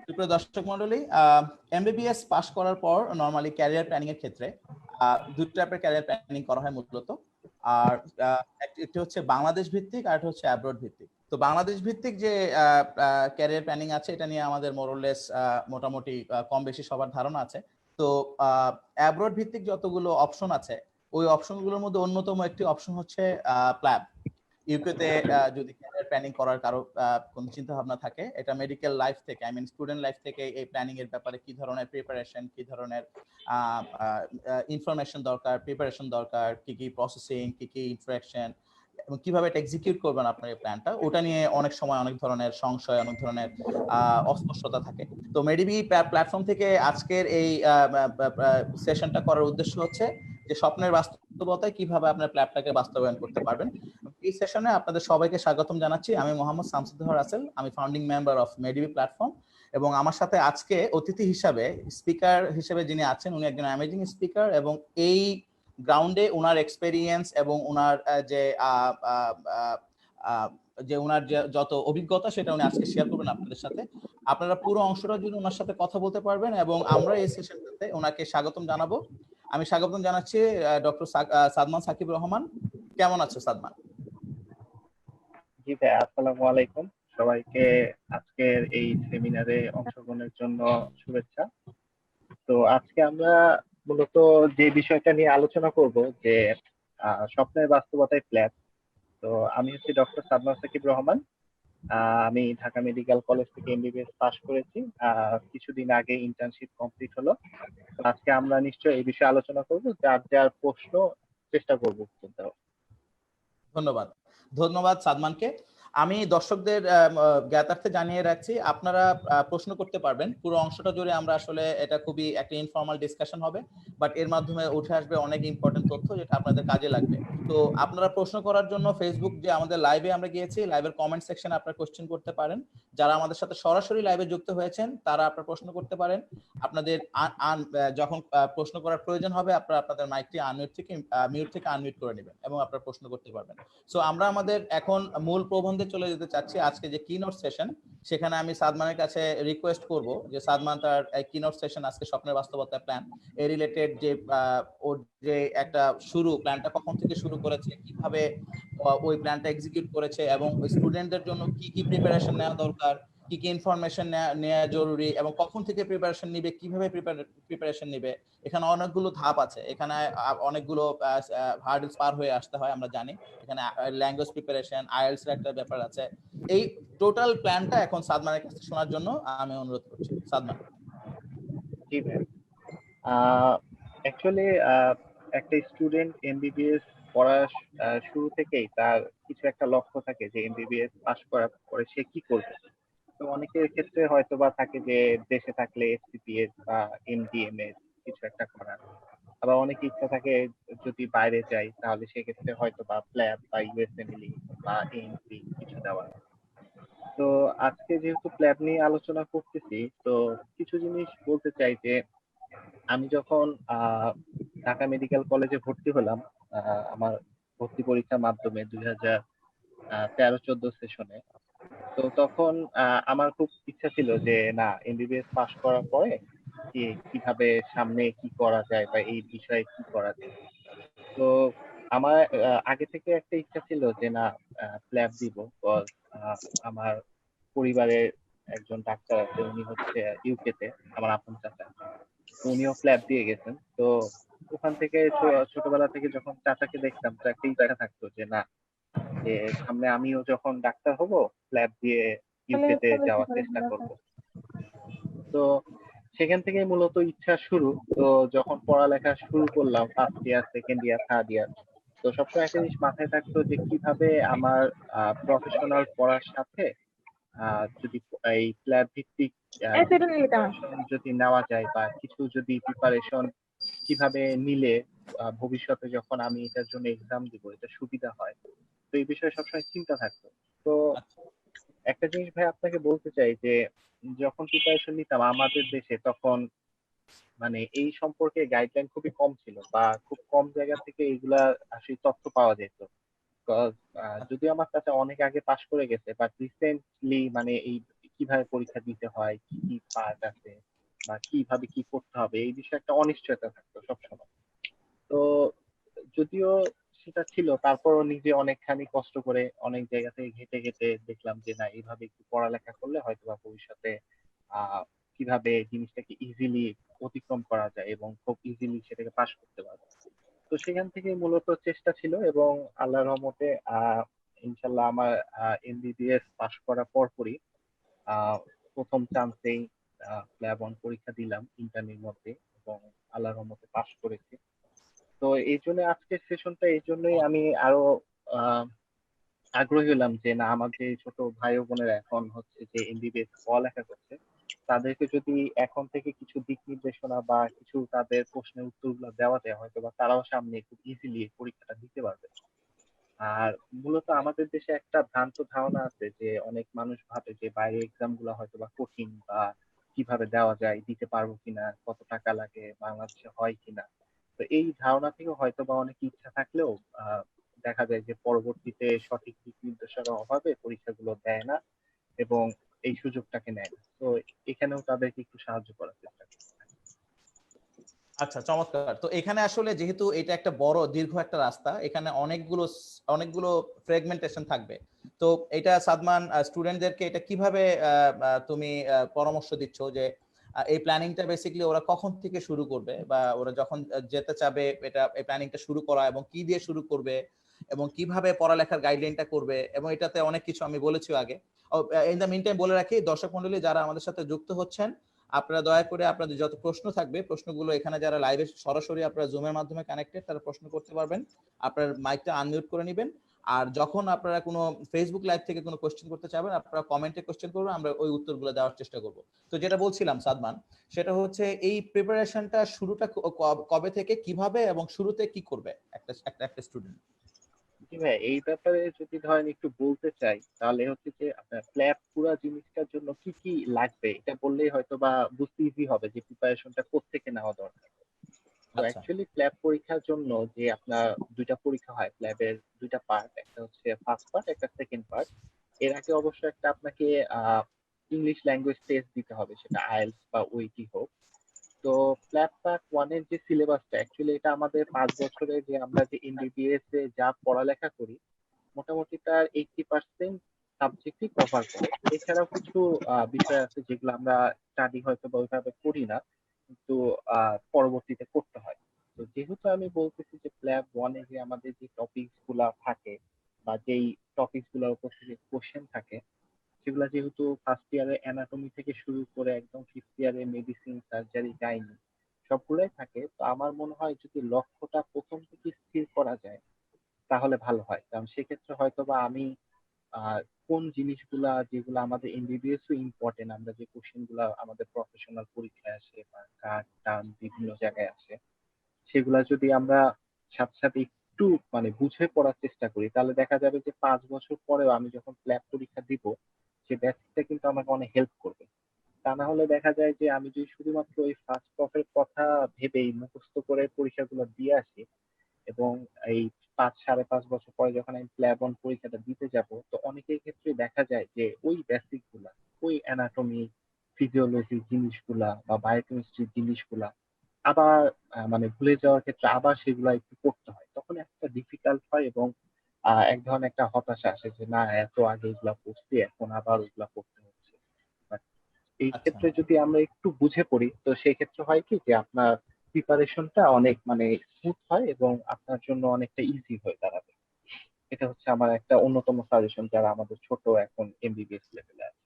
সুপ্রিয় দর্শক মণ্ডলী, এমবিবিএস পাশ করার পর নরমালি ক্যারিয়ার প্ল্যানিং এর ক্ষেত্রে দুই টাইপের ক্যারিয়ার প্ল্যানিং করা হয় মূলত। আর একটি হচ্ছে বাংলাদেশ ভিত্তিক আর একটা হচ্ছে অ্যাব্রড ভিত্তিক। তো বাংলাদেশ ভিত্তিক যে ক্যারিয়ার প্ল্যানিং আছে এটা নিয়ে আমাদের মোরলেস মোটামুটি কম বেশি সবার ধারণা আছে। তো অ্যাব্রড ভিত্তিক যতগুলো অপশন আছে ওই অপশনগুলোর মধ্যে অন্যতম একটি অপশন হচ্ছে প্ল্যাব। ইউকেতে যদি ক্যারিয়ার প্ল্যানিং করার কারো কোনো চিন্তা ভাবনা থাকে, এটা মেডিকেল লাইফ থেকে স্টুডেন্ট লাইফ থেকে এই প্ল্যানিং এর ব্যাপারে কি ধরনের প্রিপারেশন, কি ধরনের ইনফরমেশন দরকার, প্রিপারেশন দরকার, কি কি প্রসেসিং, কি কি ইন্টারাকশন এবং কিভাবে এটা এক্সিকিউট করবেন আপনার এই প্ল্যানটা, ওটা নিয়ে অনেক সময় অনেক ধরনের সংশয়, অনেক ধরনের অস্পষ্টতা থাকে। তো মেডিবি প্ল্যাটফর্ম থেকে আজকের এই সেশনটা করার উদ্দেশ্য হচ্ছে যে স্বপ্নের বাস্তবতায় কিভাবে আপনার প্ল্যানটাকে বাস্তবায়ন করতে পারবেন। এই সেশনে আপনাদের সবাইকে স্বাগতম জানাচ্ছি। আমি মোহাম্মদ শামসুদ্দোহা রাসেল, আমি ফাউন্ডিং মেম্বার অফ মেডিবি প্ল্যাটফর্ম। এবং আমার সাথে আজকে অতিথি হিসাবে স্পিকার হিসেবে যিনি আছেন উনি একজন অ্যামেজিং স্পিকার, এবং এই গ্রাউন্ডে ওনার এক্সপেরিয়েন্স এবং ওনার যে ওনার যে যত অভিজ্ঞতা সেটা উনি আজকে শেয়ার করবেন আপনাদের সাথে। আপনারা পুরো অংশটার জন্য ওনার সাথে কথা বলতে পারবেন এবং আমরা এই সেশনটাতে ওনাকে স্বাগতম জানাবো। আমি স্বাগতম জানাচ্ছি ডক্টর সাদমান সাকিব রহমান। কেমন আছো সাদমান? জি ভাই, আসসালামু আলাইকুম। সবাইকে আজকের এই সেমিনারে অংশগ্রহণের জন্য শুভেচ্ছা। তো আজকে আমরা মূলত যে বিষয়টা নিয়ে আলোচনা করব যে স্বপ্নের বাস্তবতায় প্ল্যান। তো আমি হচ্ছি ডক্টর সাদমান সাকিব রহমান। আমি ঢাকা মেডিকেল কলেজ থেকে এমবিবিএস পাশ করেছি। কিছুদিন আগে ইন্টার্নশিপ কমপ্লিট হলো। তো আজকে আমরা নিশ্চয়ই এই বিষয়ে আলোচনা করব, যার যার প্রশ্ন চেষ্টা করব উত্তর দেওয়ার। ধন্যবাদ ধন্যবাদ সাদমানকে। আমি দর্শকদের জ্ঞাতার্থে জানিয়ে রাখছি আপনারা প্রশ্ন করতে পারবেন। পুরো অংশটা জুড়ে আমরা আসলে এটা খুবই একটা ইনফর্মাল ডিসকাশন হবে, বাট এর মাধ্যমে উঠে আসবে অনেক ইম্পর্টেন্ট তথ্য যেটা আপনাদের কাজে লাগবে। তো আপনারা প্রশ্ন করার জন্য ফেসবুক যে আমাদের লাইভে আমরা গিয়েছি, লাইভের কমেন্ট সেকশনে আপনারা কোশ্চেন করতে পারেন। যারা আমাদের সাথে সরাসরি লাইভে যুক্ত হয়েছেন তারা আপনারা প্রশ্ন করতে পারেন। আপনাদের যখন প্রশ্ন করার প্রয়োজন হবে আপনারা আপনাদের মাইকটি মিউট থেকে আনমিউট করে নেবেন এবং আপনারা প্রশ্ন করতে পারবেন। সো আমরা আমাদের এখন মূল প্রবন্ধে চলে যেতে চাচ্ছি। আজকে যে কিনোট সেশন, সেখানে আমি সাদমানের কাছে রিকোয়েস্ট করব যে সাদমান তার কিনোট সেশন আজকে স্বপ্নের বাস্তবতা প্ল্যান এর রিলেটেড যে ওর যে একটা প্ল্যানটা কখন থেকে শুরু করেছে, কিভাবে ওই প্ল্যানটা এক্সিকিউট করেছে এবং স্টুডেন্টদের জন্য কি কি প্রিপারেশন নেওয়া দরকার, কি কি ইনফরমেশন নেওয়া জরুরি এবং কখন থেকে প্রিপারেশন নিবে, কিভাবে প্রিপারেশন নিবে। এখানে অনেকগুলো ধাপ আছে, এখানে অনেকগুলো হার্ডলস পার হয়ে আসতে হয় আমরা জানি। এখানে ল্যাঙ্গুয়েজ প্রিপারেশন, আইএলটিএস এর একটা ব্যাপার আছে। এই টোটাল প্ল্যানটা এখন সাদমানের কাছে শোনার জন্য আমি অনুরোধ করছি। সাদমান। জি ভাই, অ্যাকচুয়ালি একটা স্টুডেন্ট এমবিবিএস পড়া শুরু থেকেই তার কিছু একটা লক্ষ্য থাকে যে এমবিবিএস পাশ করার পরে সে কি করবে। তো অনেকের ক্ষেত্রে হয়তো বা থাকে যে দেশে থাকলে এসসিপিএস বা এমডিএমএস কিছু একটা করার। আবার অনেক ইচ্ছা থাকে যদি বাইরে যাই তাহলে সেক্ষেত্রে হয়তো বা প্ল্যাব বা ইউএসএমএলই বা এএনসি কিছু দেওয়ার। তো আজকে যেহেতু প্ল্যাব নিয়ে আলোচনা করতেছি, তো কিছু জিনিস বলতে চাই যে আমি যখন ঢাকা মেডিকেল কলেজে ভর্তি হলাম আমার ভর্তি পরীক্ষার মাধ্যমে 2013-14 সেশনে, তো তখন আমার খুব ইচ্ছা ছিল যে না, এমবিবিএস পাশ করার পরে কিভাবে সামনে কি করা যায় বা এই বিষয়ে কি করা যায়। তো আমার আগে থেকে একটা ইচ্ছা ছিল যে না, প্ল্যাব দিব। আমার পরিবারের একজন ডাক্তার আছে, উনি হচ্ছে ইউকেতে, আমার আপন চাচা। উনিও প্ল্যাব দিয়ে গেছেন। তো ওখান থেকে ছোটবেলা থেকে যখন চাচাকে দেখতাম তো একটা ইচ্ছা থাকতো যে না, যে সামনে আমিও যখন ডাক্তার হব প্ল্যাব দিয়ে ইউকেতে যাওয়ার চেষ্টা করব। তো সেখান থেকে মূলত ইচ্ছা শুরু। তো যখন পড়ালেখা শুরু করলাম first year, second year, third year, তো সবসময় একটা জিনিস মাথায় থাকতো যে কিভাবে আমার প্রফেশনাল পড়ার সাথে যদি এই প্ল্যাব ভিত্তিক প্রিপারেশন যদি নেওয়া যায় বা কিছু যদি প্রিপারেশন কিভাবে নিলে ভবিষ্যতে যখন আমি এটার জন্য এক্সাম দিব এটা সুবিধা হয়। তো এই বিষয়ে সবসময় চিন্তা থাকতো। তো একটা জিনিস ভাই আপনাকে বলতে চাই যে যখন প্রিপারেশন নিতাম আমাদের দেশে, তখন মানে এই সম্পর্কে গাইডলাইন খুবই কম ছিল বা খুব কম জায়গা থেকে এগুলা আসলে তথ্য পাওয়া যেত। যদিও আমার কাছে অনেক আগে পাশ করে গেছে, বাট রিসেন্টলি মানে এই কিভাবে পরীক্ষা দিতে হয়, কি কি পার্ট আছে বা কিভাবে কি করতে হবে, এই বিষয়ে একটা অনিশ্চয়তা থাকতো সবসময়। তো যদিও সেটা ছিল, তারপরও নিজে অনেকখানি কষ্ট করে অনেক জায়গা থেকে ঘেটে ঘেটে দেখলাম যে না, এইভাবে একটু পড়ালেখা করলে হয়তো বা ভবিষ্যতে আহ কিভাবে জিনিসটাকে ইজিলি অতিক্রম করা যায় এবং খুব ইজিলি সেটাকে পাশ করতে পারবে। তো সেখান থেকে মূলত চেষ্টা ছিল, এবং আল্লাহর রহমতে ইনশাল্লাহ আমার এমবিবিএস পাশ করার পরপরই আহ প্রথম চান্সেই ল্যাব ওয়ান পরীক্ষা দিলাম ইন্টার্নের মধ্যে, এবং আল্লাহর রহমতে পাশ করেছি। তো এই জন্য আজকের সেশনটা এই জন্যই আমি আরো আহ আগ্রহী হলাম যে না, আমার যে ছোট ভাই ও বোনেরা এখন হচ্ছে যে এমবিবিএস পড়ালেখা করছে, তাদেরকে যদি এখন থেকে কিছু দিক নির্দেশনা বা কিছু তাদের প্রশ্নের উত্তরগুলো দেওয়া যায়, হয়তো বা তারাও সামনে খুব ইজিলি পরীক্ষাটা দিতে পারবে। আর মূলত আমাদের দেশে একটা ভ্রান্ত ধারণা আছে যে অনেক মানুষ ভাবে যে বাইরের এক্সাম গুলো হয়তো বা কঠিন, বা কিভাবে দেওয়া যায়, দিতে পারবো কিনা, কত টাকা লাগে, বাংলাদেশে হয় কিনা। তো এই ধারণা থেকে হয়তো বা অনেক ইচ্ছা থাকলেও আহ দেখা যায় যে পরবর্তীতে সঠিক দিক নির্দেশনার অভাবে পরীক্ষাগুলো দেয় না, এবং এই সুযোগটাকে নেয় না। তো এখানেও তাদেরকে একটু সাহায্য করার চেষ্টা করি। আচ্ছা, চমৎকার। তো এখানে আসলে যেহেতু এটা একটা বড় দীর্ঘ একটা রাস্তা, এখানে অনেকগুলো ফ্রেগমেন্টেশন থাকবে। তো এটা সাদমান স্টুডেন্টদেরকে এটা কিভাবে তুমি পরামর্শ দিচ্ছ যে এই প্ল্যানিংটা বেসিক্যালি ওরা কখন থেকে শুরু করবে, বা ওরা যখন যেতে চাবে এটা এই প্ল্যানিংটা শুরু করা, এবং কি দিয়ে শুরু করবে, এবং কিভাবে পড়ালেখার গাইডলাইনটা করবে, এবং এটাতে অনেক কিছু আমি বলেছি আগে। ইন দ্য মিন টাইম বলে রাখি দর্শক মন্ডলী যারা আমাদের সাথে যুক্ত হচ্ছেন, আপনারা দয়া করে আপনাদের যত প্রশ্ন থাকবে প্রশ্নগুলো এখানে যারা লাইভে সরাসরি আপনারা জুমের মাধ্যমে কানেক্টেড তারা প্রশ্ন করতে পারবেন। আপনার মাইকটা আনমিউট করে নেবেন। আর যখন আপনারা কোনো ফেসবুক লাইভ থেকে কোনো কোশ্চেন করতে চাবেন, আপনারা কমেন্টে কোশ্চেন করবেন, আমরা ওই উত্তরগুলো দেওয়ার চেষ্টা করব। তো যেটা বলছিলাম সাদমান, সেটা হচ্ছে এই প্রিপারেশনটা শুরুটা কবে থেকে, কিভাবে, এবং শুরুতে কি করবে একটা একটা একটা স্টুডেন্ট? জি ভাই, এই ব্যাপারে যদি ধরেন একটু বলতে চাই, তাহলে হচ্ছে যে আপনার প্ল্যাব পুরা জিনিসটার জন্য কি কি লাগবে এটা বললেই হয়তো বা বুঝতে ইজি হবে যে প্রিপারেশনটা কোত্থেকে নেওয়া দরকার। তো আচ্ছা অ্যাকচুয়ালি প্ল্যাব পরীক্ষার জন্য যে আপনার দুইটা পরীক্ষা হয়, প্ল্যাবের দুইটা পার্ট, একটা হচ্ছে ফার্স্ট পার্ট, একটা সেকেন্ড পার্ট। এর আগে অবশ্য একটা আপনাকে ইংলিশ ল্যাঙ্গুয়েজ টেস্ট দিতে হবে, সেটা আইএলটিএস বা ওইটি হোক। তো প্ল্যাব পার্ট ওয়ান এর যে সিলেবাসটা, অ্যাকচুয়ালি এটা আমাদের 5 বছরে যে আমরা যে এমবিবিএস এ যা পড়ালেখা করি, মোটামুটি তার 80% সাবজেক্টই কভার করে। এছাড়াও কিছু বিষয় আছে যেগুলো আমরা স্টাডি হয়তো বা ওইভাবে করি না, কিন্তু পরবর্তীতে করতে হয়। তো যেহেতু আমি বলতেছি যে প্ল্যাব ওয়ানে যে আমাদের যে টপিকস গুলা থাকে, বা যেই টপিকস গুলোর উপর থেকে কোশ্চেন থাকে, সেগুলা যেহেতু ফার্স্ট ইয়ারে অ্যানাটমি থেকে শুরু করে একদম ফিফথ ইয়ারে মেডিসিন, সার্জারি, গাইনি সবগুলাই থাকে। তো আমার মনে হয় যদি লক্ষ্যটা প্রথম থেকে স্থির করা যায় তাহলে ভালো হয়, কারণ সেক্ষেত্রে হয়তো বা আমি আহ, কোন জিনিসগুলা যেগুলো আমাদের এমবিবিএস ও ইম্পর্টেন্ট, আমরা যে কোশ্চেন গুলা আমাদের প্রফেশনাল পরীক্ষায় আসে বা কাট টার্ম বিভিন্ন জায়গায় আসে, সেগুলা যদি আমরা সাথে সাথে একটু মানে বুঝে পড়ার চেষ্টা করি, তাহলে দেখা যাবে যে 5 বছর পরেও আমি যখন প্ল্যাব পরীক্ষা দিব, সে বেসিকটা কিন্তু আমাকে অনেক হেল্প করবে। তা না হলে দেখা যায় যে আমি যদি শুধুমাত্র ওই ফার্স্ট প্রফের কথা ভেবেই মুখস্থ করে পরীক্ষাগুলো দিয়ে আসি, এবং এই 5 সাড়ে 5 বছর পরে যখন আমি প্ল্যাব অন পরীক্ষাটা দিতে যাব, তো অনেকের ক্ষেত্রে দেখা যায় যে ওই বেসিক গুলা, ওই অ্যানাটমি, ফিজিওলজি জিনিসগুলা বা বায়োকেমিস্ট্রি জিনিসগুলা আবার মানে ভুলে যাওয়ার ক্ষেত্রে আবার সেগুলা একটু করতে হয়, তখন একটা ডিফিকাল্ট হয়, এবং এক ধরনের একটা হতাশা আসে যে না, এত আগে এগুলা পড়ছি, এখন আবার ওগুলা পড়তে হচ্ছে। But এই আচ্ছা ক্ষেত্রে যদি আমরা একটু বুঝে পড়ি, তো সেই ক্ষেত্রে হয় কি যে আপনার প্রিপারেশনটা অনেক মানে স্মুথ হয়, এবং আপনার জন্য অনেকটা ইজি হয়ে দাঁড়াবে। এটা হচ্ছে আমার একটা অন্যতম সাজেশন যারা আমাদের ছোট এখন এমবিবিএস লেভেলে আছে।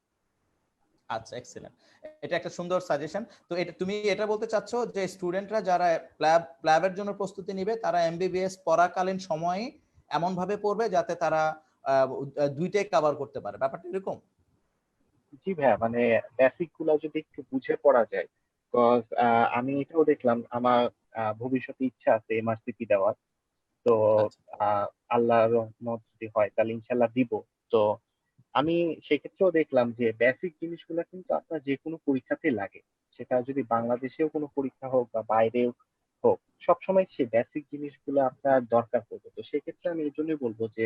আচ্ছা, এক্সেলেন্ট। এটা একটা সুন্দর সাজেশন। তো এটা তুমি এটা বলতে চাচ্ছ যে স্টুডেন্টরা যারা প্ল্যাবের জন্য প্রস্তুতি নিবে তারা এমবিবিএস পড়াকালীন সময়ে এমন ভাবে পড়বে যাতে তারা দুইটাই কভার করতে পারে, ব্যাপারটা এরকম? জি ভাইয়া, মানে বেসিক গুলা যদি একটু বুঝে পড়া যায়, বিকজ আমি এটাও দেখলাম আমার ভবিষ্যতে ইচ্ছা আছে এমআরসিপি দেওয়ার। তো আচ্ছা আহ আল্লাহর রহমত যদি হয় তাহলে ইনশাল্লাহ দিব। তো আমি সেক্ষেত্রেও দেখলাম যে বেসিক জিনিসগুলো কিন্তু আপনার যে কোনো পরীক্ষাতেই লাগে, সেটা যদি বাংলাদেশেও কোনো পরীক্ষা হোক বা বাইরেও হোক, সবসময় সেই বেসিক জিনিসগুলো আপনার দরকার পড়বে। তো সেক্ষেত্রে আমি এই জন্যই বলবো যে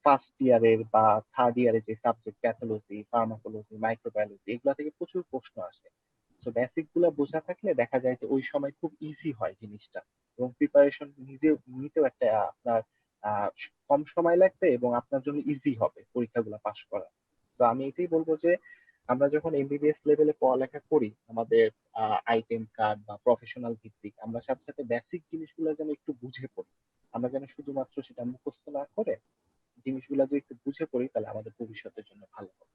ফার্স্ট ইয়ারের বা থার্ড ইয়ারের যে সাবজেক্ট প্যাথোলজি, ফার্মাকোলজি, মাইক্রোবায়োলজি, এগুলা থেকে প্রচুর প্রশ্ন আসে। তো বেসিক গুলা বোঝা থাকলে দেখা যায় যে ওই সময় খুব ইজি হয় জিনিসটা, এবং প্রিপারেশন নিজে নিতেও একটা আপনার আহ, কম সময় লাগবে এবং আপনার জন্য ইজি হবে পরীক্ষাগুলো পাশ করা। তো আমি এটাই বলবো যে আমরা যখন এমবিবিএস লেভেলে পড়ালেখা করি, আমাদের আইটেম কার্ড বা প্রফেশনাল ভিত্তিক, আমরা সাথে সাথে বেসিক জিনিসগুলো যেন একটু বুঝে পড়ি। আমরা যেন শুধুমাত্র সেটা মুখস্থ না করে জিনিসগুলো যদি একটু বুঝে পড়ি, তাহলে আমাদের ভবিষ্যতের জন্য ভালো হবে।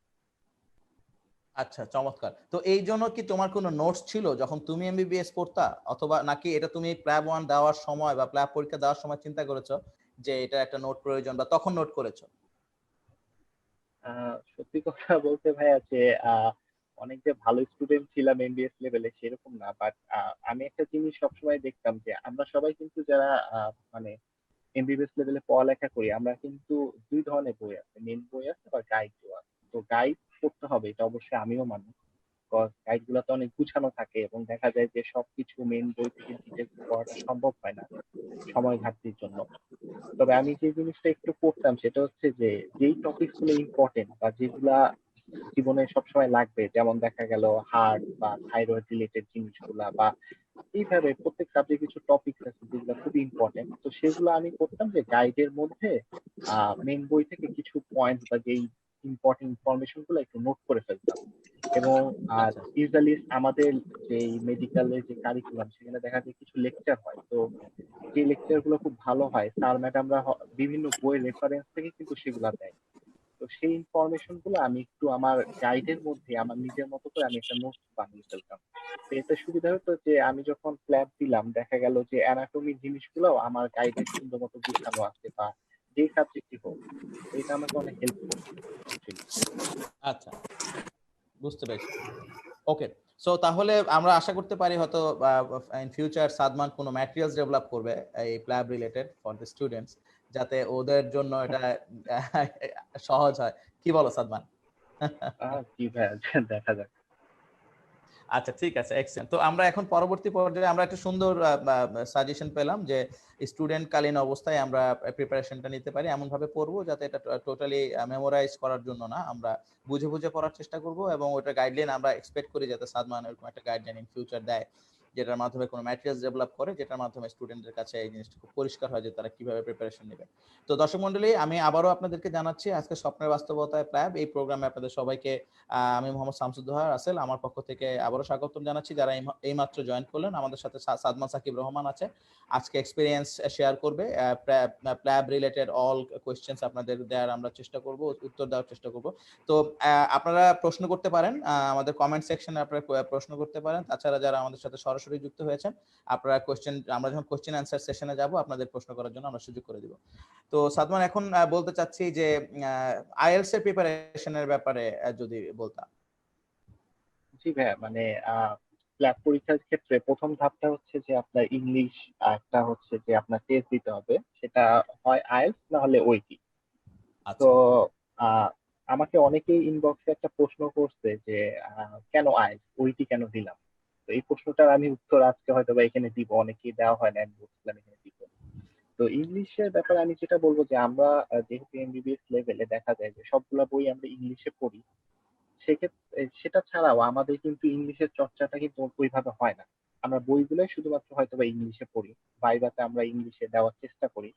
আচ্ছা, চমৎকার। তো এই জন্য কি তোমার কোনো নোটস ছিল যখন তুমি এমবিবিএস পড়তা, অথবা নাকি এটা তুমি প্ল্যাব ওয়ান দেওয়ার সময় বা প্ল্যাব পরীক্ষা দেওয়ার সময় চিন্তা করেছো যে এটা একটা নোট প্রয়োজন, বা তখন নোট করেছো? সত্যি কথা বলতে ভাইয়া যে অনেক যে ভালো স্টুডেন্ট ছিলাম এমবিএস লেভেলে সেরকম না, বাট আমি একটা জিনিস সবসময় দেখতাম যে আমরা সবাই কিন্তু যারা মানে এমবিবিএস লেভেলে পড়ালেখা করি, আমরা কিন্তু দুই ধরনের বই আছে, মেন বই আছে বা গাইড বই আছে। তো গাইড পড়তে হবে, এটা অবশ্যই আমিও মানি, গাইড গুলাতে অনেক গুছানো থাকে এবং দেখা যায় যে সবকিছু মেন বই থেকে ডিটেলস পড়াটা সম্ভব হয় না সময় ঘাটতির জন্য। তবে আমি যে জিনিসটা একটু করতাম সেটা হচ্ছে যে যেই টপিকস গুলো ইম্পর্টেন্ট বা যেগুলা জীবনে সবসময় লাগবে, যেমন দেখা গেল হার্ট বা থাইরয়েড রিলেটেড জিনিসগুলা, বা এইভাবে প্রত্যেক সাবজেক্ট কিছু টপিকস আছে যেগুলো খুবই ইম্পর্টেন্ট, তো সেগুলো আমি করতাম যে গাইডের মধ্যে মেন বই থেকে কিছু পয়েন্টস বা যেই ইম্পর্টেন্ট ইনফরমেশন গুলো একটু নোট করে ফেলতাম। এবং আচ্ছা ইউজুয়ালি আমাদের যে মেডিকেলের যে কারিকুলাম, সেখানে দেখা যায় কিছু লেকচার হয়। তো যে লেকচার গুলো খুব ভালো হয়, স্যার ম্যাডামরা বিভিন্ন বইয়ের রেফারেন্স থেকে কিন্তু সেগুলা দেয়। তো সেই ইনফরমেশন গুলো আমি একটু আমার গাইডের মধ্যে আমার নিজের মতো করে আমি একটা নোট বানিয়ে ফেলতাম। তো এতে সুবিধা হতো যে আমি যখন ক্ল্যাস দিলাম, দেখা গেল যে অ্যানাটমিক জিনিসগুলো আমার গাইডে সুন্দর মতো গুছানো আছে, বা যেই সাবজেক্টই হোক। তো এটা আমাকে অনেক হেল্প করছে অ্যাকচুয়ালি। আচ্ছা, বুঝতে পেরেছি। ওকে, সো তাহলে আমরা আশা করতে পারি হয়তো ইন ফিউচার সাদমান কোনো ম্যাটেরিয়ালস ডেভেলপ করবে এই প্ল্যাব রিলেটেড ফর দ্য স্টুডেন্টস, যাতে ওদের জন্য এটা সহজ হয়। কি বলো সাদমান? জি ভাইয়া, দেখা যাক। আচ্ছা, ঠিক আছে, এক্সেলেন্ট। তো আমরা এখন পরবর্তী পর্যায়ে আমরা একটা সুন্দর সাজেশন পেলাম যে স্টুডেন্ট কালীন অবস্থায় আমরা প্রিপারেশনটা নিতে পারি, এমন ভাবে পড়বো যাতে এটা টোটালি মেমোরাইজ করার জন্য না, আমরা বুঝে বুঝে পড়ার চেষ্টা করব, এবং ওটা গাইডলাইন আমরা এক্সপেক্ট করি যাতে সাদমান এরকম একটা গাইডলাইন ইন ফিউচার দেয়, যেটার মাধ্যমে কোনো ম্যাটেরিয়ালস ডেভেলপ করে, যেটার মাধ্যমে স্টুডেন্টদের কাছে এই জিনিসটা খুব পরিষ্কার হয় যে তারা কিভাবে প্রিপারেশন নেবে। তো দর্শক মন্ডলী, আমি আবারও আপনাদেরকে জানাচ্ছি আজকে স্বপ্নের বাস্তবতায় প্ল্যাব এই প্রোগ্রামে আপনাদের সবাইকে আমি মোহাম্মদ শামসুদ্দোহা রাসেল আমার পক্ষ থেকে আবারও স্বাগতম জানাচ্ছি। যারা এইমাত্র জয়েন করলেন, আমাদের সাথে সাদমান সাকিব রহমান আছে, আজকে এক্সপিরিয়েন্স শেয়ার করবে, প্ল্যাব রিলেটেড অল কোয়েশ্চেন্স আপনাদের দেওয়ার আমরা চেষ্টা করব, উত্তর দেওয়ার চেষ্টা করব। তো আপনারা প্রশ্ন করতে পারেন, আমাদের কমেন্ট সেকশনে আপনারা প্রশ্ন করতে পারেন। তাছাড়া যারা আমাদের সাথে সরাসরি যুক্ত হয়েছেন, আপনারা কোয়েশ্চেন, আমরা যখন কোয়েশ্চেন অ্যান্সার সেশনে যাব আপনাদের প্রশ্ন করার জন্য আমরা সুযোগ করে দিব। তো সাদমান, এখন বলতে চাচ্ছি যে আইএলটিএস এর প্রিপারেশনের ব্যাপারে যদি বলতাম। জি ভাইয়া, মানে ল্যাব পরীক্ষার ক্ষেত্রে প্রথম ধাপটা হচ্ছে যে আপনার ইংলিশ, আর একটা হচ্ছে যে আপনার টেস্ট দিতে হবে, সেটা হয় আইএলটিএস না হলে ওইটি। তো আচ্ছা আহ, আমাকে অনেকেই ইনবক্সে একটা প্রশ্ন করছে যে কেন আইএলটিএস, ওইটি কেন দিলাম। তো এই প্রশ্নটার আমি উত্তর আজকে হয়তো বা এখানে দিব, অনেকেই দেওয়া হয় না, আমি বলছিলাম এখানে দিব। তো ইংলিশের ব্যাপারে আমি যেটা বলবো যে আমরা যেহেতু এমবিবিএস লেভেলে দেখা যায় যে সবগুলা বই আমরা ইংলিশে পড়ি, সেক্ষেত্রে সেটা ছাড়াও আমাদের কিন্তু ইংলিশের চর্চাটা কিন্তু ওইভাবে হয় না। আমরা বইগুলোই শুধুমাত্র হয়তো বা ইংলিশে পড়ি, ভাইভাতে আমরা ইংলিশে দেওয়ার চেষ্টা করি,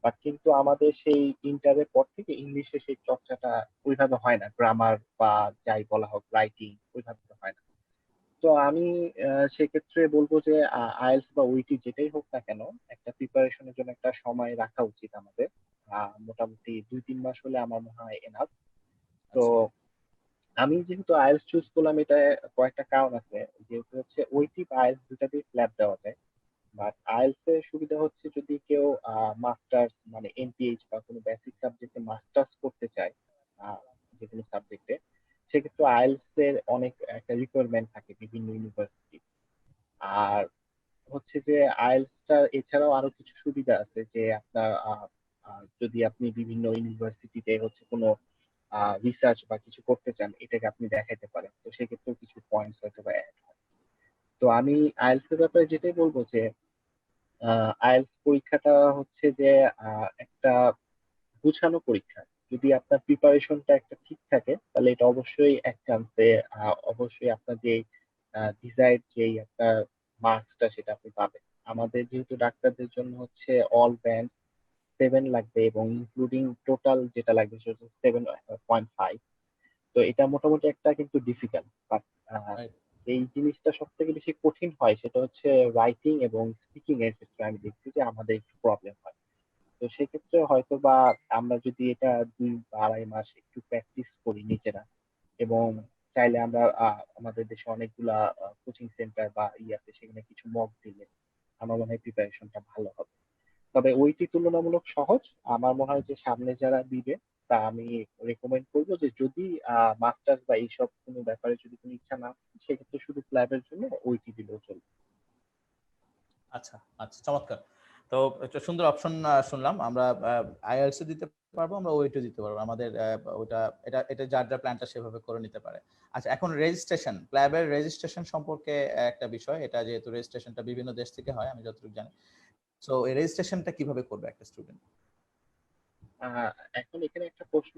বাট কিন্তু আমাদের সেই ইন্টারের পর থেকে ইংলিশে সেই চর্চাটা ওইভাবে হয় না, গ্রামার বা যাই বলা হোক রাইটিং ওইভাবে হয় না। তো আমি সেক্ষেত্রে বলবো যে আইএলটিএস বা ওইটি যেটাই হোক না কেন, একটা প্রিপারেশনের জন্য একটা সময় রাখা উচিত আমাদের। মোটামুটি 2-3 মাস হলে আমার মনে হয় এনাফ। তো আচ্ছা আমি যেহেতু আইএলটিএস চুজ করলাম, এটা কয়েকটা কারণ আছে। যেহেতু হচ্ছে ওইটি বা আইএলটিএস দুটাতেই ফ্ল্যাট দেওয়া যায়, বাট আইএলটিএস এর সুবিধা হচ্ছে যদি কেউ মাস্টার্স মানে এমপিএইচ বা কোনো বেসিক সাবজেক্টে মাস্টার্স করতে চায়, আহ, যে কোনো সাবজেক্টে, সেক্ষেত্রে আইএলটিএস এর অনেক একটা রিকোয়ারমেন্ট থাকে বিভিন্ন ইউনিভার্সিটি। আর হচ্ছে যে আইএলটিএসটা এছাড়াও আরো কিছু সুবিধা আছে, যে আপনার যদি আপনি বিভিন্ন ইউনিভার্সিটিতে হচ্ছে কোনো রিসার্চ বা কিছু করতে চান, এটাকে আপনি দেখাতে পারেন, তো সেক্ষেত্রেও কিছু পয়েন্টস হয়তো বা অ্যাড হয়। তো আমি আইএলটিএস এর ব্যাপারে যেটাই বলবো যে আইএলটিএস পরীক্ষাটা হচ্ছে যে একটা গুছানো পরীক্ষা। যদি আপনার প্রিপারেশনটা একটা ঠিক থাকে তাহলে এটা অবশ্যই এক চান্সে অবশ্যই আপনার যে ডিজাইড যেই একটা মার্কসটা সেটা আপনি পাবেন। আমাদের যেহেতু ডাক্তারদের জন্য হচ্ছে অল ব্যান্ড 7 লাগবে এবং ইনক্লুডিং টোটাল যেটা লাগবে সেটা হচ্ছে 7.5। তো এটা মোটামুটি একটা কিন্তু ডিফিকাল্ট, বাট রাইট। এই জিনিসটা সব থেকে বেশি কঠিন হয় সেটা হচ্ছে রাইটিং এবং স্পিকিং এর ক্ষেত্রে আমি দেখছি যে আমাদের একটু প্রবলেম হয়। তো সেক্ষেত্রে হয়তো বা আমরা যদি এটা 2 বা 2.5 মাস একটু প্র্যাকটিস করি নিজেরা, এবং চাইলে আমরা আমাদের দেশে অনেকগুলা কোচিং সেন্টার বা আছে সেখানে কিছু মক দিলে আমার মনে হয় প্রিপারেশনটা ভালো হবে। তবে ওইটি তুলনামূলক সহজ। আমার মনে হয় যে সামনে যারা দিবে তা আমি রেকমেন্ড করবো যে যদি মাস্টার্স বা এইসব কোনো ব্যাপারে যদি কোনো ইচ্ছা না থাকে, সেক্ষেত্রে শুধু ক্লাবের জন্য ওইটি দিলেও চলবে। আচ্ছা, আচ্ছা, চমৎকার। তো একটা সুন্দর অপশন শুনলাম। আমরা আইএলটিএস দিতে পারবো, আমরা ওইটা দিতে পারবো। আমাদের ওটা এটা যার যার প্ল্যানটা সেভাবে করে নিতে পারে। আচ্ছা, এখন রেজিস্ট্রেশন, প্ল্যাবের রেজিস্ট্রেশন সম্পর্কে একটা বিষয়। এটা যেহেতু রেজিস্ট্রেশনটা বিভিন্ন দেশ থেকে হয় আমি যতটুকু জানি। সো এই রেজিস্ট্রেশনটা কিভাবে করবে একটা স্টুডেন্ট? আহ, এখন এখানে একটা প্রশ্ন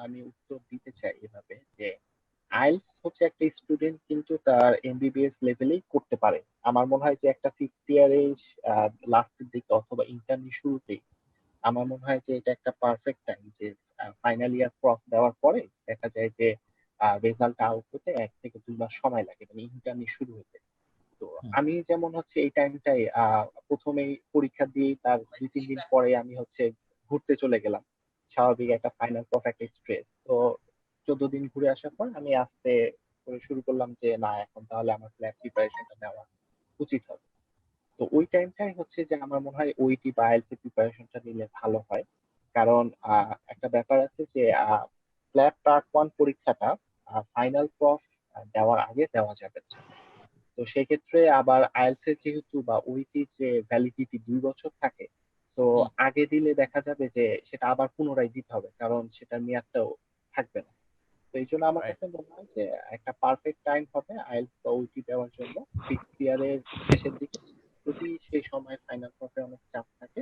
আমি উত্তর দিতে চাই এভাবে যে আইএলটিএস হচ্ছে একটা স্টুডেন্ট কিন্তু তার এমবিবিএস লেভেলেই করতে পারে। আমার মনে হয় যে একটা ফিফথ ইয়ারে লাস্টের দিকে অথবা ইন্টার্নি শুরুতেই আমার মনে হয় যে এটা একটা পারফেক্ট টাইম যে ফাইনাল ইয়ার ক্রস দেওয়ার পরে দেখা যায় যে রেজাল্ট আউট হতে 1 থেকে 2 মাস সময় লাগে, মানে ইন্টার্নি শুরু হতে। তো হুম, আমি যেমন হচ্ছে এই টাইমটাই প্রথমেই পরীক্ষা দিয়ে তার 2-3 দিন পরে আমি হচ্ছে ঘুরতে চলে গেলাম, স্বাভাবিক একটা ফাইনাল পারফেক্ট স্ট্রেস। তো 14 দিন ঘুরে আসার পর আমি আস্তে করে শুরু করলাম যে না এখন তাহলে আমার ল্যাব প্রিপারেশনটা নেওয়া উচিত হবে। তো ওই টাইমটাই হচ্ছে যে আমার মনে হয় ওইটি বা আইএলটিএস এর প্রিপারেশনটা নিলে ভালো হয়। কারণ একটা ব্যাপার আছে যে ল্যাব পার্ট 1 পরীক্ষাটা ফাইনাল প্রফ দেওয়ার আগে দেওয়া যাবে না। তো সেক্ষেত্রে আবার আইএলটিএস এর যেহেতু বা ওইটির যে ভ্যালিডিটি 2 বছর থাকে, তো হুম, আগে দিলে দেখা যাবে যে সেটা আবার পুনরায় দিতে হবে, কারণ সেটার মেয়াদটাও থাকবে না। তো এই জন্য আমার রাইট। কাছে মনে হয় যে একটা পারফেক্ট টাইম হবে আইএলটিএস বা ওইটি দেওয়ার জন্য ফিফথ ইয়ারের শেষের দিকে। যদি সেই সময় ফাইনাল প্রফে অনেক চাপ থাকে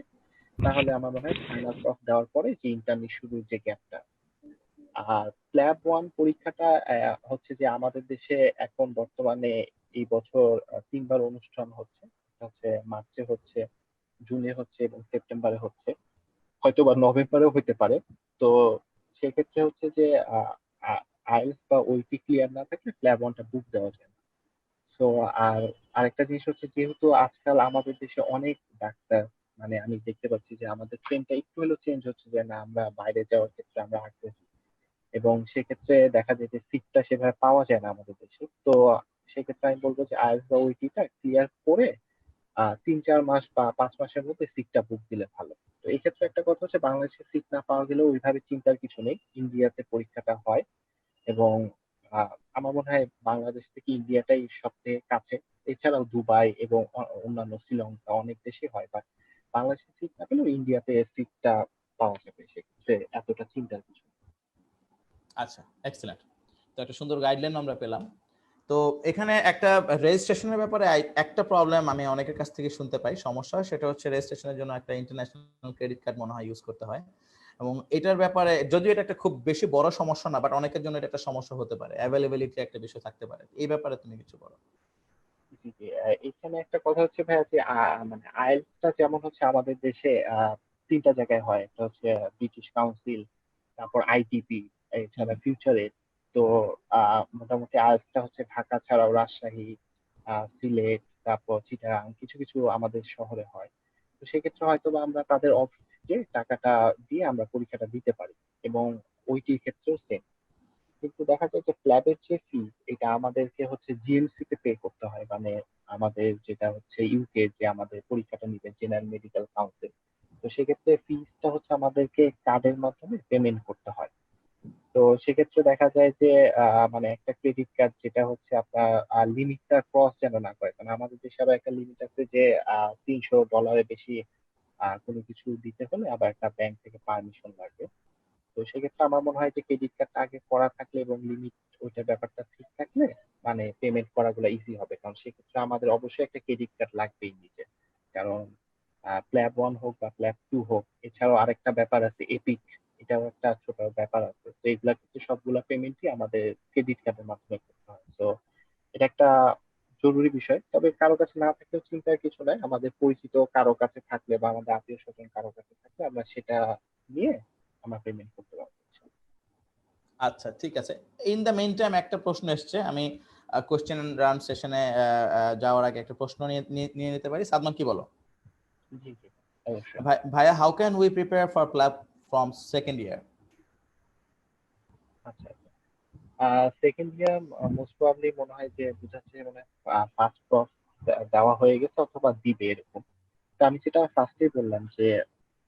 তাহলে আমার মনে হয় ফাইনাল প্রফ দেওয়ার পরে যে ইন্টার্নি শুরুর যে গ্যাপটা। আর স্ল্যাব 1 পরীক্ষাটা হচ্ছে যে আমাদের দেশে এখন বর্তমানে এই বছর 3বার অনুষ্ঠান হচ্ছে। একটা হচ্ছে মার্চে হচ্ছে, জুনে হচ্ছে এবং সেপ্টেম্বরে হচ্ছে, হয়তো বা নভেম্বরেও হতে পারে। তো সেক্ষেত্রে হচ্ছে যে আইএলটিএস বা ওইটি ক্লিয়ার না থাকলে স্ল্যাব 1টা বুক দেওয়া যায় না। তো আর আরেকটা জিনিস হচ্ছে যেহেতু আজকাল আমাদের দেশে অনেক ডাক্তার, মানে আমি দেখতে পাচ্ছি যে আমাদের ট্রেনটা একটু হলেও চেঞ্জ হচ্ছে যে না আমরা বাইরে যাওয়ার ক্ষেত্রে আমরা আগ্রহী, এবং সেক্ষেত্রে দেখা যায় যে সিটটা সেভাবে পাওয়া যায় না আমাদের দেশে। তো সেক্ষেত্রে আমি বলবো যে আইএলটিএস বা ওইটিটা ক্লিয়ার করে 3-4 মাস বা 5 মাসের মধ্যে সিটটা বুক দিলে ভালো। তো এই ক্ষেত্রে একটা কথা হচ্ছে বাংলাদেশে সিট না পাওয়া গেলেও ওইভাবে চিন্তার কিছু নেই, ইন্ডিয়াতে পরীক্ষাটা হয়। এবং আমার মনে হয় বাংলাদেশ থেকে ইন্ডিয়াটাই সবচেয়ে কাছে। এছাড়াও দুবাই এবং অন্যান্য শ্রীলঙ্কা অনেক দেশে হয়, বাট বাংলাদেশে সিট না পেলেও ইন্ডিয়াতে সিটটা পাওয়া যাবে, সেক্ষেত্রে এতটা চিন্তার কিছু নেই। আচ্ছা, এক্সেলেন্ট। তো একটা সুন্দর গাইডলাইন আমরা পেলাম। তো এখানে একটা রেজিস্ট্রেশনের ব্যাপারে একটা প্রবলেম আমি অনেকের কাছ থেকে শুনতে পাই, সমস্যা সেটা হচ্ছে রেজিস্ট্রেশনের জন্য একটা ইন্টারন্যাশনাল ক্রেডিট কার্ড মনে হয় ইউজ করতে হয়। এবং এটার ব্যাপারে যদিও এটা একটা খুব বেশি বড় সমস্যা না, বাট অনেকের জন্য এটা একটা সমস্যা হতে পারে, অ্যাভেলেবিলিটি একটা বিষয় থাকতে পারে। এই ব্যাপারে তুমি কিছু বলো। জি, জি। এখানে একটা কথা হচ্ছে ভাইয়া যে মানে আইএলটিএসটা যেমন হচ্ছে আমাদের দেশে 3টা জায়গায় হয়। একটা হচ্ছে ব্রিটিশ কাউন্সিল, তারপর আইটিপি, হুম, এছাড়া ফিউচারে। তো মোটামুটি আইএলটিএসটা হচ্ছে ঢাকা ছাড়াও রাজশাহী, সিলেট, তারপর চিটাগাং, কিছু কিছু আমাদের শহরে হয়। তো সেক্ষেত্রে হয়তো বা আমরা তাদের অফিসে টাকাটা দিয়ে আমরা পরীক্ষাটা দিতে পারি, এবং ওইটির ক্ষেত্রেও সেম। কিন্তু দেখা যায় যে প্ল্যাবের যে ফিস এটা আমাদেরকে হচ্ছে জিএমসি তে পে করতে হয়, মানে আমাদের যেটা হচ্ছে ইউকে যে আমাদের পরীক্ষাটা নিবে জেনারেল মেডিকেল কাউন্সিল। তো সেক্ষেত্রে ফিসটা হচ্ছে আমাদেরকে কার্ডের মাধ্যমে পেমেন্ট করতে হয়। তো সেক্ষেত্রে দেখা যায় যে মানে একটা ক্রেডিট কার্ড যেটা হচ্ছে আপনার লিমিটটা ক্রস যেন না করে, কারণ আমাদের দেশে আবার একটা লিমিট আছে যে $300 বেশি কোনো কিছু দিতে হলে আবার একটা ব্যাংক থেকে পারমিশন লাগবে। তো সেক্ষেত্রে আমার মনে হয় যে ক্রেডিট কার্ডটা আগে করা থাকলে এবং লিমিট ওইটা ব্যাপারটা ঠিক থাকলে মানে পেমেন্ট করাগুলো ইজি হবে, কারণ সেক্ষেত্রে আমাদের অবশ্যই একটা ক্রেডিট কার্ড লাগবেই নিজে। কারণ প্ল্যাব 1 হোক বা প্ল্যাব 2 হোক, এছাড়াও আরেকটা ব্যাপার আছে এপিক, এটাও একটা ছোট ব্যাপার আছে। তো এগুলা কিন্তু সবগুলা পেমেন্টই আমাদের ক্রেডিট কার্ডের মাধ্যমে করতে হয়। তো এটা একটা জরুরি বিষয়। তবে কারো কাছে না থাকলেও চিন্তার কিছু নাই, আমাদের পরিচিত কারো কাছে থাকলে বা আমাদের আত্মীয় স্বজন কারো কাছে থাকলে আমরা সেটা নিয়ে আমরা পেমেন্ট করতে পারবো। আচ্ছা, ঠিক আছে। ইন দ্য মেইন টাইম একটা প্রশ্ন এসছে, আমি কোশ্চেন এন্ড রান সেশনে যাওয়ার আগে একটা প্রশ্ন নিয়ে নিতে পারি। সাদমান, কি বলো? জি জি, অবশ্যই। ভাইয়া, how can we prepare for club from second year? আচ্ছা আচ্ছা, সেকেন্ড ইয়ার মোস্ট প্রবাবলি মনে হয় যে বুঝাচ্ছে, মানে ফার্স্ট প্রফ দেওয়া হয়ে গেছে অথবা দিবে এরকম। তো আমি যেটা ফার্স্টেই বললাম যে